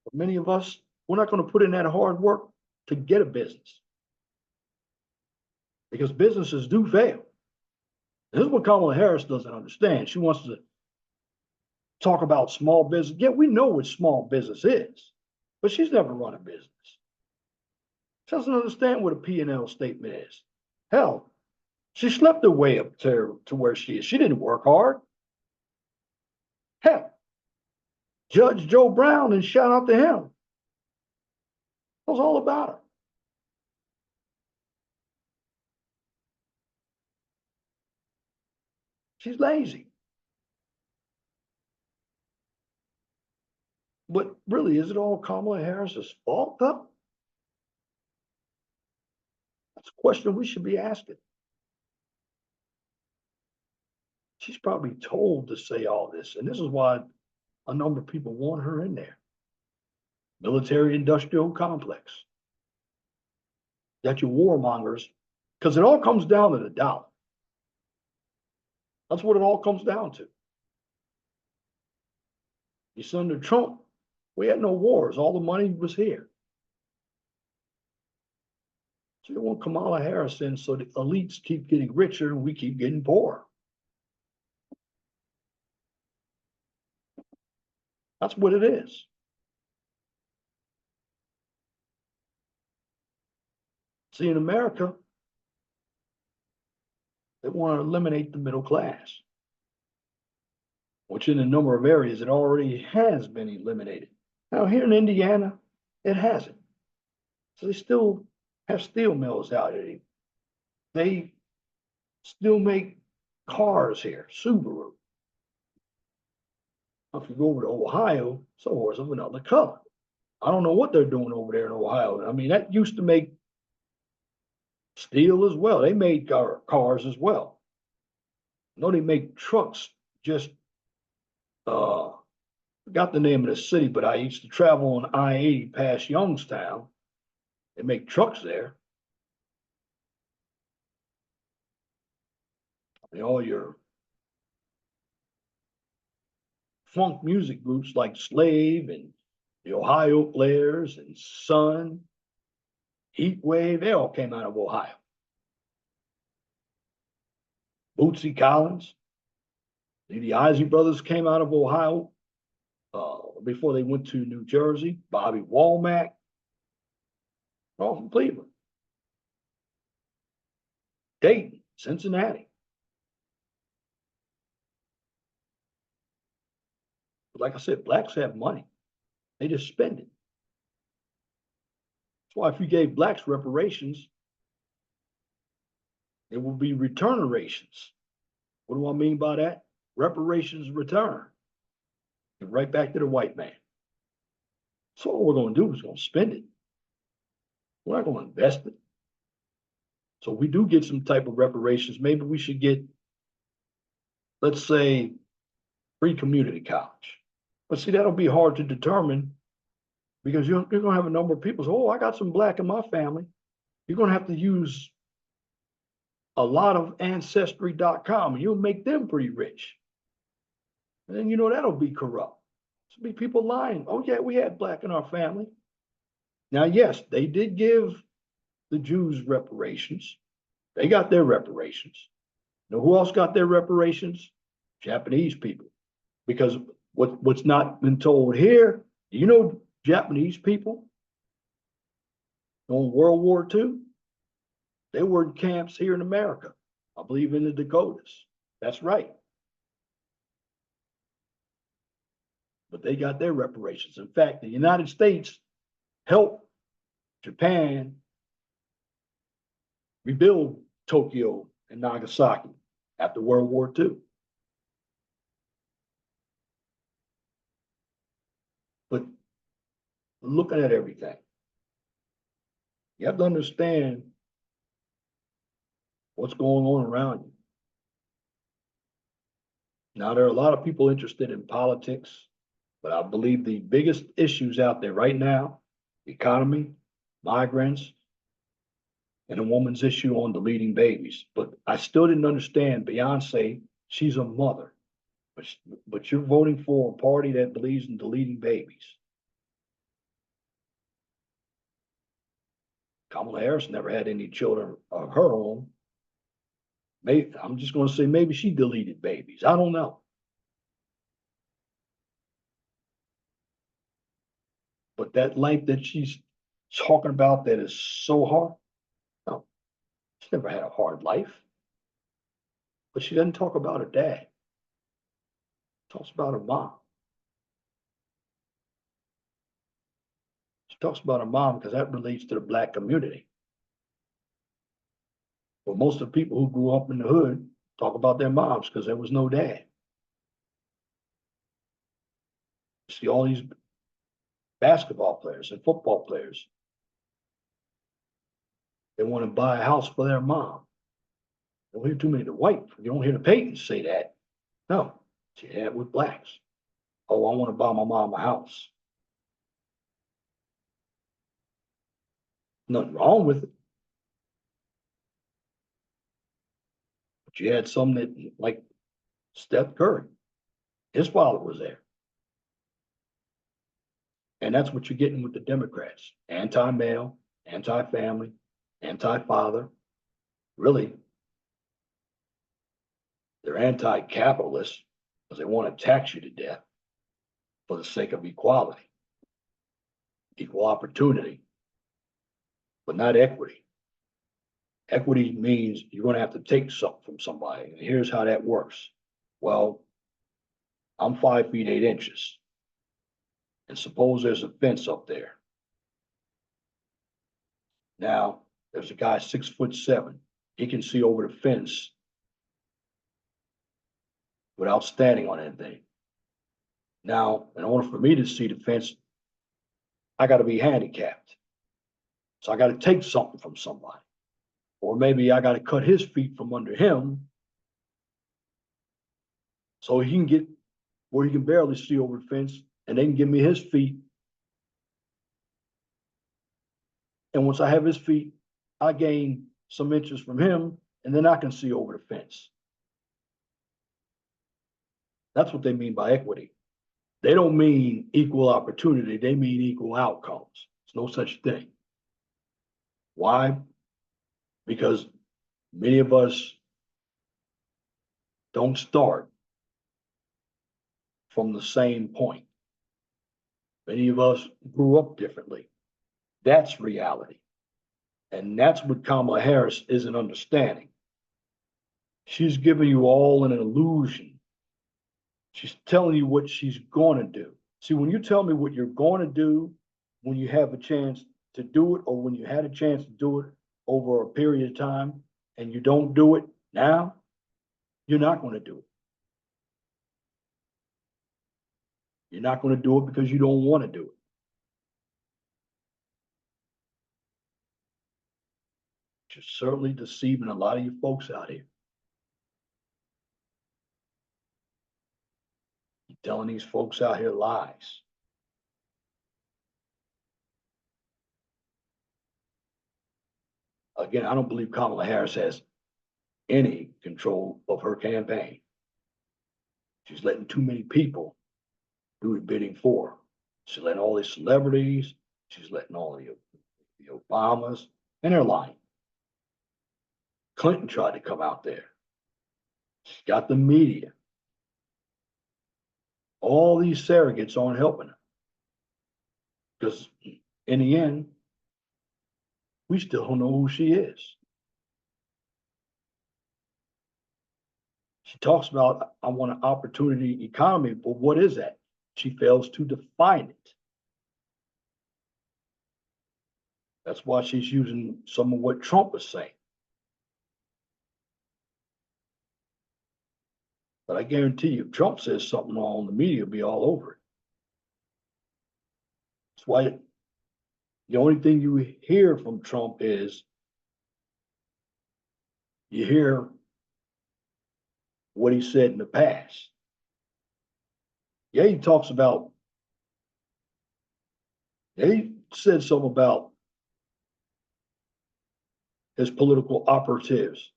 But many of us, we're not going to put in that hard work to get a business, because businesses do fail. This is what Kamala Harris doesn't understand. She wants to talk about small business. Yeah, we know what small business is, but she's never run a business. She doesn't understand what a P&L statement is. Hell, she slept her way up to where she is. She didn't work hard. Heck, Judge Joe Brown, and shout out to him. It was all about her. She's lazy. But really, is it all Kamala Harris's fault, though? That's a question we should be asking. She's probably told to say all this, and this is why a number of people want her in there. Military industrial complex. Got your warmongers, because it all comes down to the dollar. That's what it all comes down to. You see, under Trump, we had no wars. All the money was here. So you want Kamala Harris in so the elites keep getting richer and we keep getting poorer. That's what it is. See, in America, they want to eliminate the middle class. which in a number of areas it already has been eliminated. Now, here in Indiana, it hasn't. So they still have steel mills out here. They still make cars here, Subaru. If you go over to Ohio, it's a horse of another color. I don't know what they're doing over there in Ohio. I mean, that used to make steel as well. They made cars as well. No, they make trucks. Just forgot the name of the city, but I used to travel on I-80 past Youngstown. They make trucks there. All your funk music groups like Slave and the Ohio Players and Sun, Heat Wave, they all came out of Ohio. Bootsy Collins, the Isley Brothers came out of Ohio before they went to New Jersey. Bobby Womack, all from Cleveland. Dayton, Cincinnati. But like I said, blacks have money. They just spend it. That's why if you gave blacks reparations, it will be returnations. What do I mean by that? Reparations return. And right back to the white man. So all we're going to do is going to spend it. We're not going to invest it. So we do get some type of reparations. Maybe we should get, let's say, free community college. But see, that'll be hard to determine because you're going to have a number of people say, oh, I got some black in my family. You're going to have to use a lot of ancestry.com and you'll make them pretty rich. And then, that'll be corrupt. There'll be people lying. Oh, yeah, we had black in our family. Now, yes, they did give the Jews reparations. They got their reparations. Now, who else got their reparations? Japanese people. Because what's not been told here, Japanese people during World War II, they were in camps here in America, I believe in the Dakotas. That's right. But they got their reparations. In fact, the United States helped Japan rebuild Tokyo and Nagasaki after World War II. But looking at everything, you have to understand what's going on around you. Now, there are a lot of people interested in politics, but I believe the biggest issues out there right now, the economy, migrants, and a woman's issue on deleting babies. But I still didn't understand Beyonce, she's a mother, but you're voting for a party that believes in deleting babies. Kamala Harris never had any children of her own. Maybe, I'm just going to say maybe she deleted babies. I don't know. But that life that she's talking about that is so hard, no, she never had a hard life. But she doesn't talk about her dad. She talks about her mom. She talks about her mom because that relates to the black community. But most of the people who grew up in the hood talk about their moms because there was no dad. You see all these basketball players and football players. They want to buy a house for their mom. You don't hear too many of the white. You don't hear the Paytons say that. No, she had with blacks. Oh, I want to buy my mom a house. Nothing wrong with it. But you had some that, like Steph Curry, his father was there. And that's what you're getting with the Democrats. Anti-male, anti-family, anti-father. Really, they're anti-capitalist because they want to tax you to death for the sake of equality, equal opportunity, but not equity. Equity means you're going to have to take something from somebody. And here's how that works. Well, I'm 5 feet 8 inches. And suppose there's a fence up there. Now, there's a guy 6'7". He can see over the fence without standing on anything. Now, in order for me to see the fence, I got to be handicapped. So I got to take something from somebody. Or maybe I got to cut his feet from under him so he can get where he can barely see over the fence, and they can give me his feet. And once I have his feet, I gain some inches from him, and then I can see over the fence. That's what they mean by equity. They don't mean equal opportunity. They mean equal outcomes. There's no such thing. Why? Because many of us don't start from the same point. Many of us grew up differently. That's reality. And that's what Kamala Harris isn't understanding. She's giving you all an illusion. She's telling you what she's going to do. See, when you tell me what you're going to do, when you have a chance to do it, or when you had a chance to do it over a period of time, and you don't do it now, you're not going to do it. You're not going to do it because you don't want to do it. You're certainly deceiving a lot of you folks out here. You're telling these folks out here lies. Again, I don't believe Kamala Harris has any control of her campaign. She's letting too many people do the bidding for her. She's letting all these celebrities, she's letting all the Obamas, and they're lying. Clinton tried to come out there. She's got the media. All these surrogates aren't helping her. Because in the end, we still don't know who she is. She talks about, I want an opportunity economy, but what is that? She fails to define it. That's why she's using some of what Trump is saying. But I guarantee you, if Trump says something wrong, the media will be all over it. That's why the only thing you hear from Trump is you hear what he said in the past. Yeah, he talks about, yeah, he said something about his political operatives.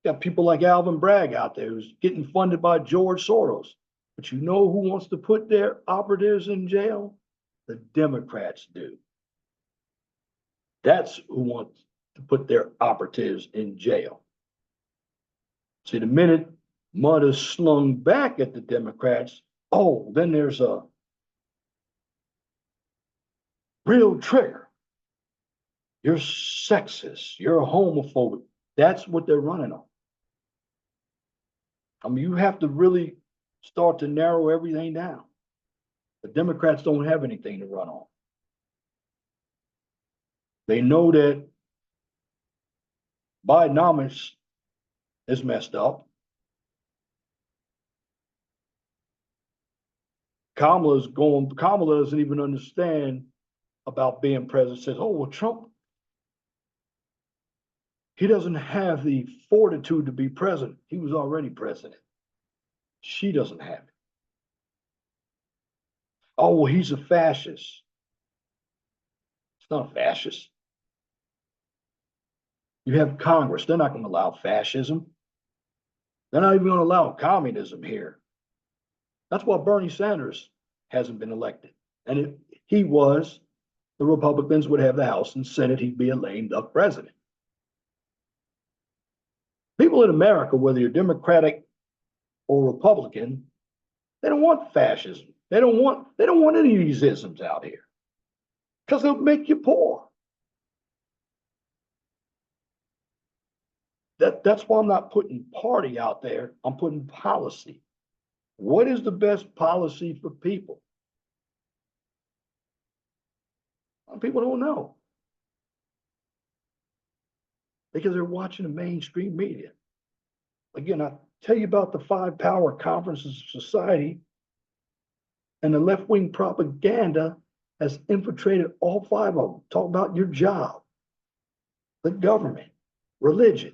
You got people like Alvin Bragg out there who's getting funded by George Soros. But you know who wants to put their operatives in jail? The Democrats do. That's who wants to put their operatives in jail. See, the minute mud is slung back at the Democrats, oh, then there's a real trigger. You're sexist, you're homophobic. That's what they're running on. I mean, you have to really start to narrow everything down. The Democrats don't have anything to run on. They know that Bidenomics is messed up. Kamala doesn't even understand about being president. Says, oh, well, Trump, he doesn't have the fortitude to be president. He was already president. She doesn't have it. Oh, well, he's a fascist. It's not a fascist. You have Congress. They're not going to allow fascism. They're not even going to allow communism here. That's why Bernie Sanders hasn't been elected. And if he was, the Republicans would have the House and Senate. He'd be a lame duck president. People in America, whether you're Democratic or Republican, they don't want fascism. They don't want any of these isms out here because they'll make you poor. That's why I'm not putting party out there. I'm putting policy. What is the best policy for people? People don't know because they're watching the mainstream media. Again, I tell you about the 5 power conferences of society, and the left-wing propaganda has infiltrated all 5 of them. Talk about your job, the government, religion,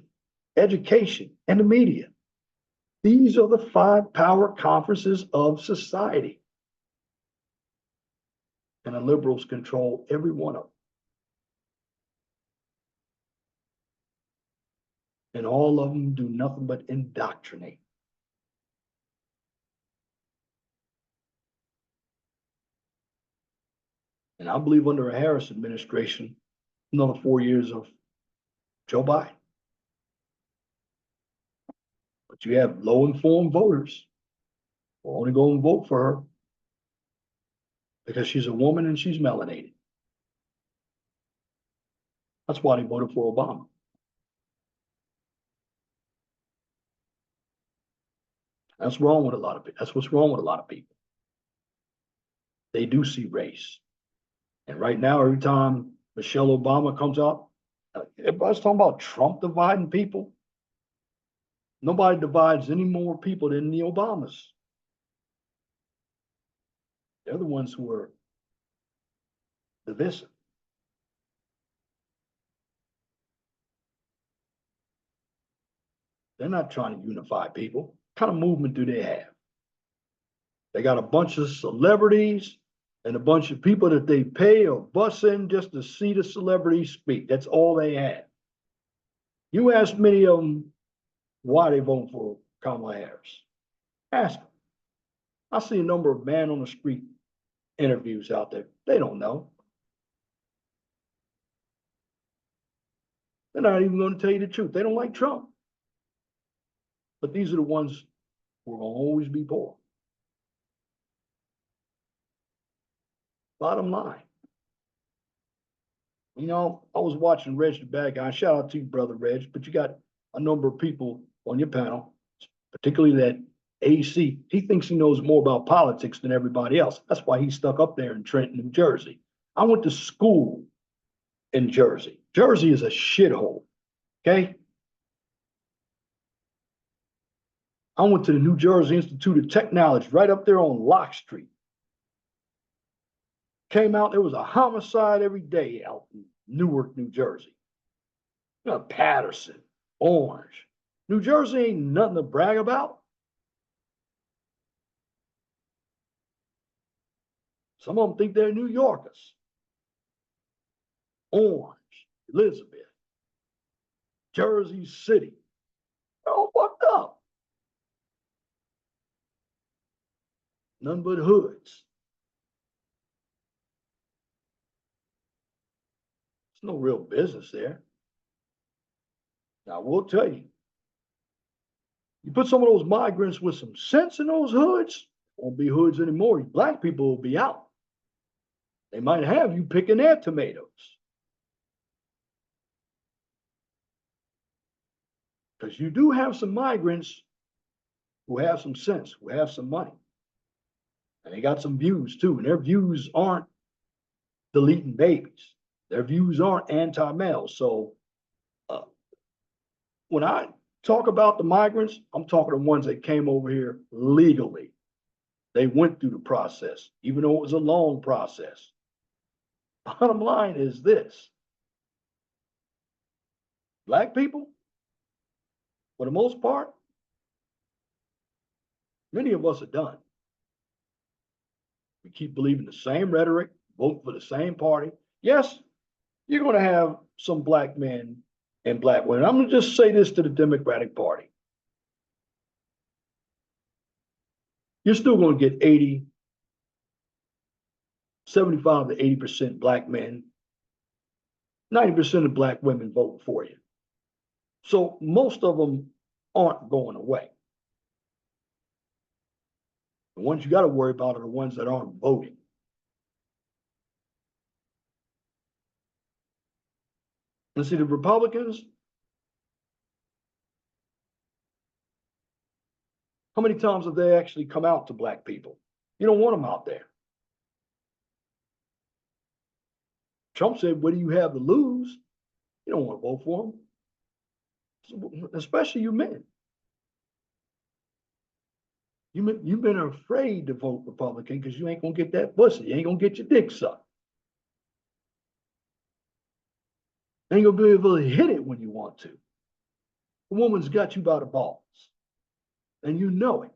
education, and the media. These are the 5 power conferences of society. And the liberals control every one of them. And all of them do nothing but indoctrinate. And I believe under a Harris administration, another 4 years of Joe Biden. But you have low informed voters who are only going to vote for her because she's a woman and she's melanated. That's why they voted for Obama. That's wrong with a lot of people. That's what's wrong with a lot of people. They do see race. And right now, every time Michelle Obama comes out, everybody's talking about Trump dividing people. Nobody divides any more people than the Obamas. They're the ones who are divisive. They're not trying to unify people. What kind of movement do they have? They got a bunch of celebrities and a bunch of people that they pay or bus in just to see the celebrities speak. That's all they have. You ask many of them why they vote for Kamala Harris. Ask them. I see a number of man on the street interviews out there. They don't know. They're not even going to tell you the truth. They don't like Trump. But these are the ones who will always be poor. Bottom line. You know, I was watching Reg the Bad Guy. Shout out to you, brother Reg, but you got a number of people on your panel, particularly that AC. He thinks he knows more about politics than everybody else. That's why he's stuck up there in Trenton, New Jersey. I went to school in Jersey. Jersey is a shithole, okay? I went to the New Jersey Institute of Technology right up there on Lock Street. Came out, there was a homicide every day out in Newark, New Jersey. You know, Patterson, Orange. New Jersey ain't nothing to brag about. Some of them think they're New Yorkers. Orange, Elizabeth, Jersey City. They're all fucked up. None but hoods. There's no real business there. Now, I will tell you, you put some of those migrants with some sense in those hoods, won't be hoods anymore. Black people will be out. They might have you picking their tomatoes. Because you do have some migrants who have some sense, who have some money. And they got some views too. And their views aren't deleting babies. Their views aren't anti-male. So when I talk about the migrants, I'm talking the ones that came over here legally. They went through the process, even though it was a long process. Bottom line is this. Black people, for the most part, many of us are done. We keep believing the same rhetoric, vote for the same party. Yes, you're going to have some black men and black women. I'm going to just say this to the Democratic Party. You're still going to get 75 to 80% black men, 90% of black women voting for you. So most of them aren't going away. The ones you got to worry about are the ones that aren't voting. And see, the Republicans, How many times have they actually come out to black people? You don't want them out there. Trump said, what do you have to lose? You don't want to vote for him, especially you men. You've been afraid to vote Republican because you ain't going to get that pussy. You ain't going to get your dick sucked. Ain't going to be able to hit it when you want to. The woman's got you by the balls, and you know it.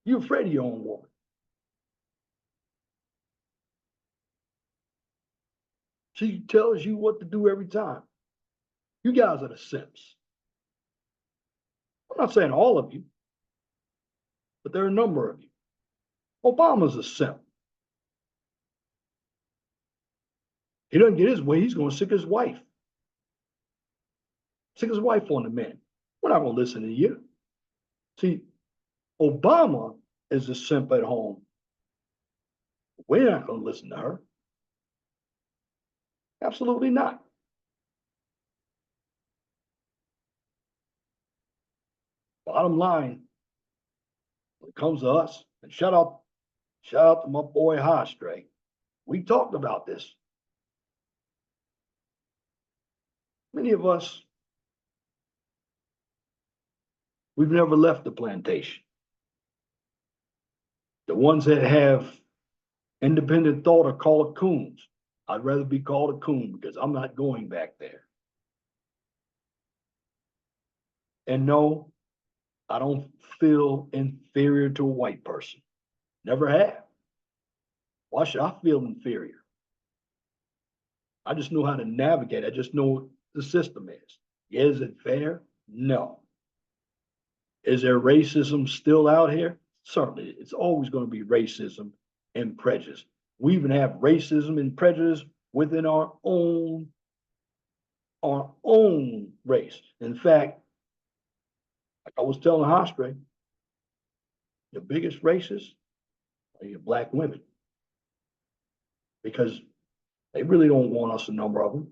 You're afraid of your own woman. She tells you what to do every time. You guys are the simps. I'm not saying all of you, but there are a number of you. Obama's a simp. He doesn't get his way, he's going to sick his wife. Sick his wife on the men. We're not going to listen to you. See, Obama is a simp at home. We're not going to listen to her. Absolutely not. Bottom line, when it comes to us, and shout out to my boy Hostray. We talked about this. Many of us, we've never left the plantation. The ones that have independent thought are called coons. I'd rather be called a coon because I'm not going back there. And no, I don't feel inferior to a white person. Never have. Why should I feel inferior? I just know how to navigate. I just know what the system is. Is it fair? No. Is there racism still out here? Certainly. It's always going to be racism and prejudice. We even have racism and prejudice within our own race. In fact, like I was telling Hostray, the biggest racists are your black women because they really don't want us, a number of them.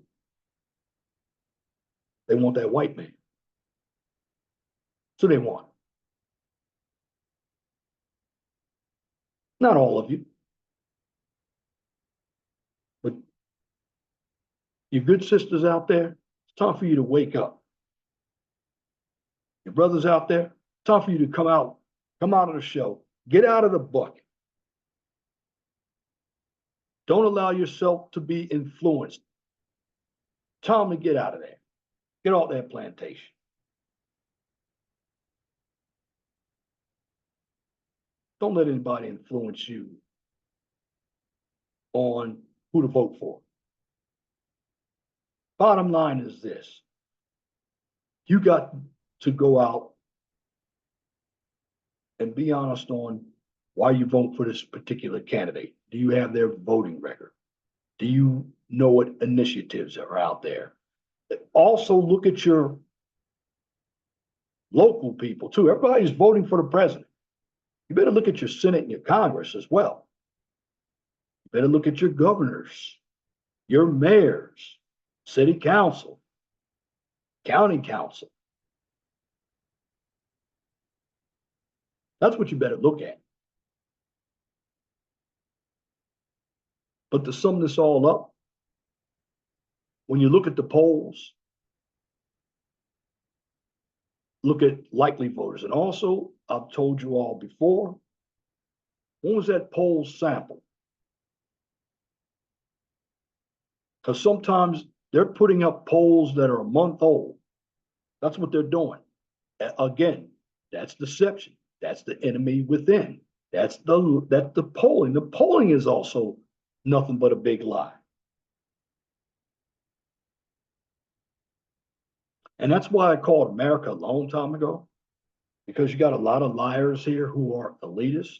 They want that white man. So they want. Not all of you, but your good sisters out there, it's time for you to wake up. Your brothers out there, it's time for you to come out of the show, get out of the bucket. Don't allow yourself to be influenced. Time to get out of there. Get off that plantation. Don't let anybody influence you on who to vote for. Bottom line is this. You got to go out and be honest on why you vote for this particular candidate. Do you have their voting record? Do you know what initiatives are out there? Also look at your local people too. Everybody's voting for the president. You better look at your Senate and your Congress as well. You better look at your governors, your mayors, city council, county council. That's what you better look at. But to sum this all up, when you look at the polls, look at likely voters. And also, I've told you all before, when was that poll sample? Because sometimes they're putting up polls that are a month old. That's what they're doing. Again, that's deception. That's the enemy within. That's the polling. The polling is also nothing but a big lie. And that's why I called America a long time ago, because you got a lot of liars here who are elitists.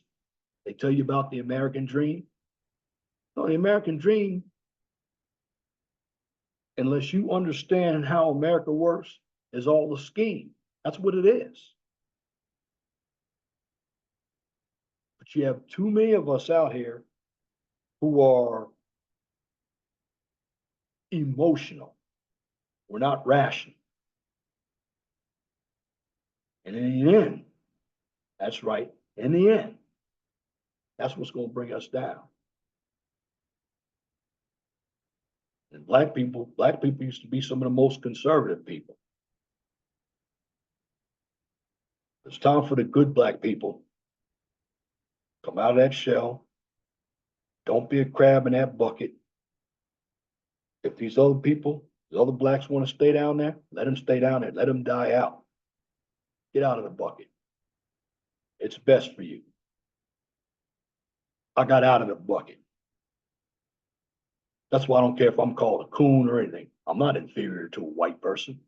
They tell you about the American dream. No, the American dream, unless you understand how America works, is all a scheme. That's what it is. But you have too many of us out here who are emotional. We're not rational. And in the end, that's right, in the end, that's what's going to bring us down. And black people used to be some of the most conservative people. It's time for the good black people. Come out of that shell. Don't be a crab in that bucket. If these other people, the other blacks want to stay down there, let them stay down there. Let them die out. Get out of the bucket. It's best for you. I got out of the bucket. That's why I don't care if I'm called a coon or anything. I'm not inferior to a white person.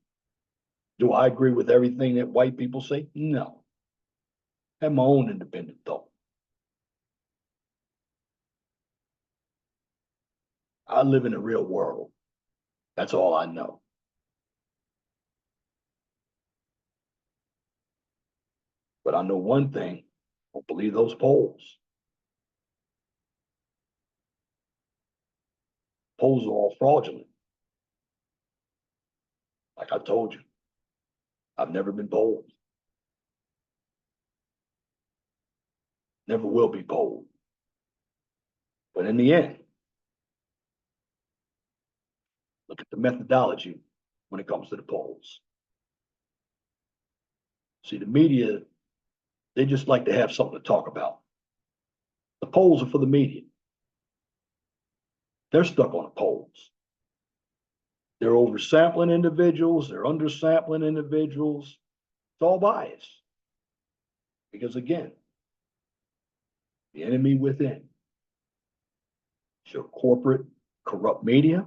Do I agree with everything that white people say? No. I have my own independent thought. I live in the real world. That's all I know. But I know one thing. I don't believe those polls. Polls are all fraudulent. Like I told you, I've never been polled. Never will be polled. But in the end, look at the methodology when it comes to the polls. See, the media, they just like to have something to talk about. The polls are for the media. They're stuck on the polls. They're oversampling individuals, they're undersampling individuals. It's all bias. Because again, the enemy within is your corporate corrupt media,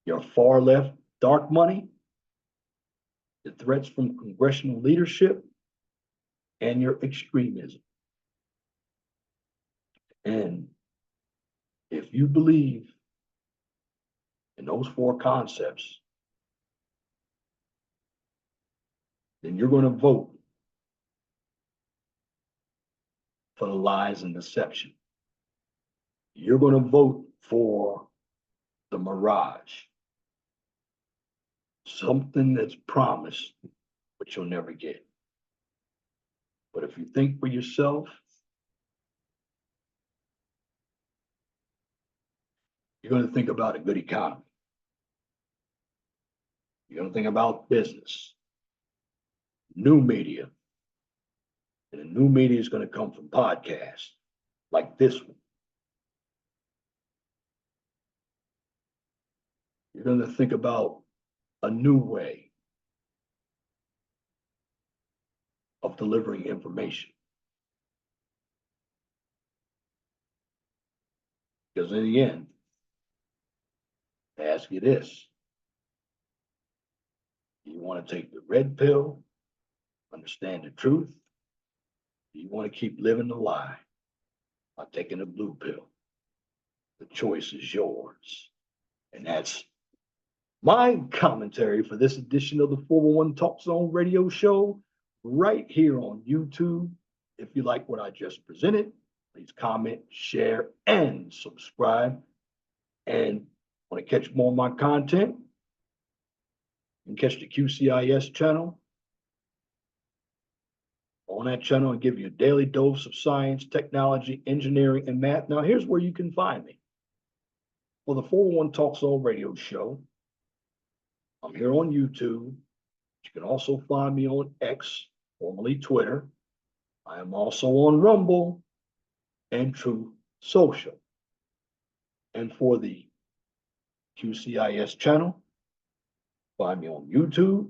your far left dark money, the threats from congressional leadership, and your extremism. And if you believe in those four concepts, then you're going to vote for the lies and deception. You're going to vote for the mirage, something that's promised, but you'll never get. But if you think for yourself, you're going to think about a good economy. You're going to think about business, new media. And the new media is going to come from podcasts like this one. You're going to think about a new way of delivering information. Because in the end, I ask you this. Do you want to take the red pill, understand the truth? Do you want to keep living the lie by taking the blue pill? The choice is yours. And that's my commentary for this edition of the 411 Talk Zone radio show right here on YouTube. If you like what I just presented, please comment, share, and subscribe. And want to catch more of my content? You can catch the QCIS channel. On that channel, I give you a daily dose of science, technology, engineering, and math. Now, here's where you can find me. For the 401 Talk Zone radio show, I'm here on YouTube. You can also find me on X, formerly Twitter. I am also on Rumble and True Social. And for the QCIS channel, find me on YouTube.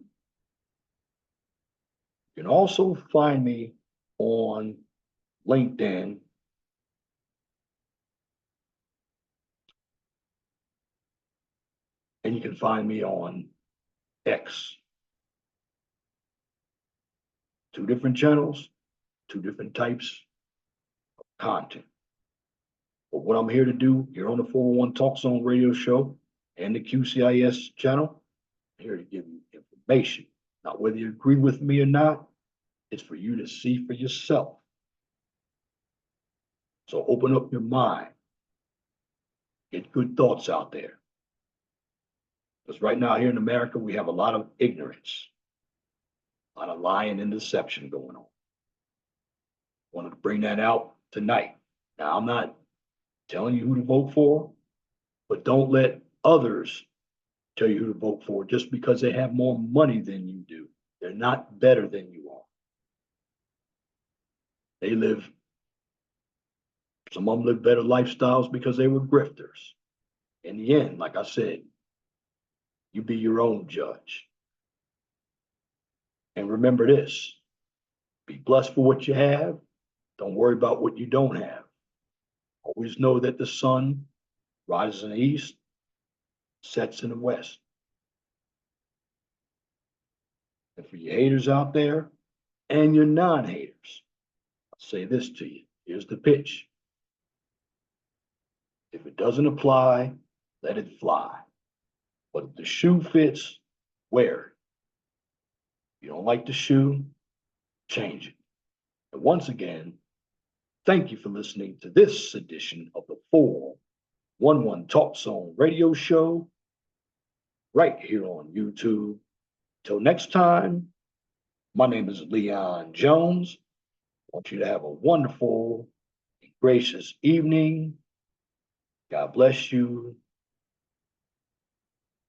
You can also find me on LinkedIn. And you can find me on X. Two different channels, two different types of content. But what I'm here to do here on the 401 Talk Zone radio show and the QCIS channel, I'm here to give you information. Now, whether you agree with me or not, it's for you to see for yourself. So open up your mind. Get good thoughts out there. Because right now here in America, we have a lot of ignorance. A lot of lying and deception going on. Wanted to bring that out tonight. Now, I'm not telling you who to vote for, but don't let others tell you who to vote for just because they have more money than you do. They're not better than you are. They live, some of them live better lifestyles because they were grifters. In the end, like I said, you be your own judge. And remember this, be blessed for what you have. Don't worry about what you don't have. Always know that the sun rises in the east, sets in the west. And for you haters out there and your non-haters, I'll say this to you. Here's the pitch. If it doesn't apply, let it fly. But if the shoe fits, wear it. If you don't like the shoe, change it. And once again, thank you for listening to this edition of the 411 Talk Zone radio show right here on YouTube. Till next time, my name is Leon Jones. I want you to have a wonderful and gracious evening. God bless you.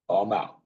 I'm out.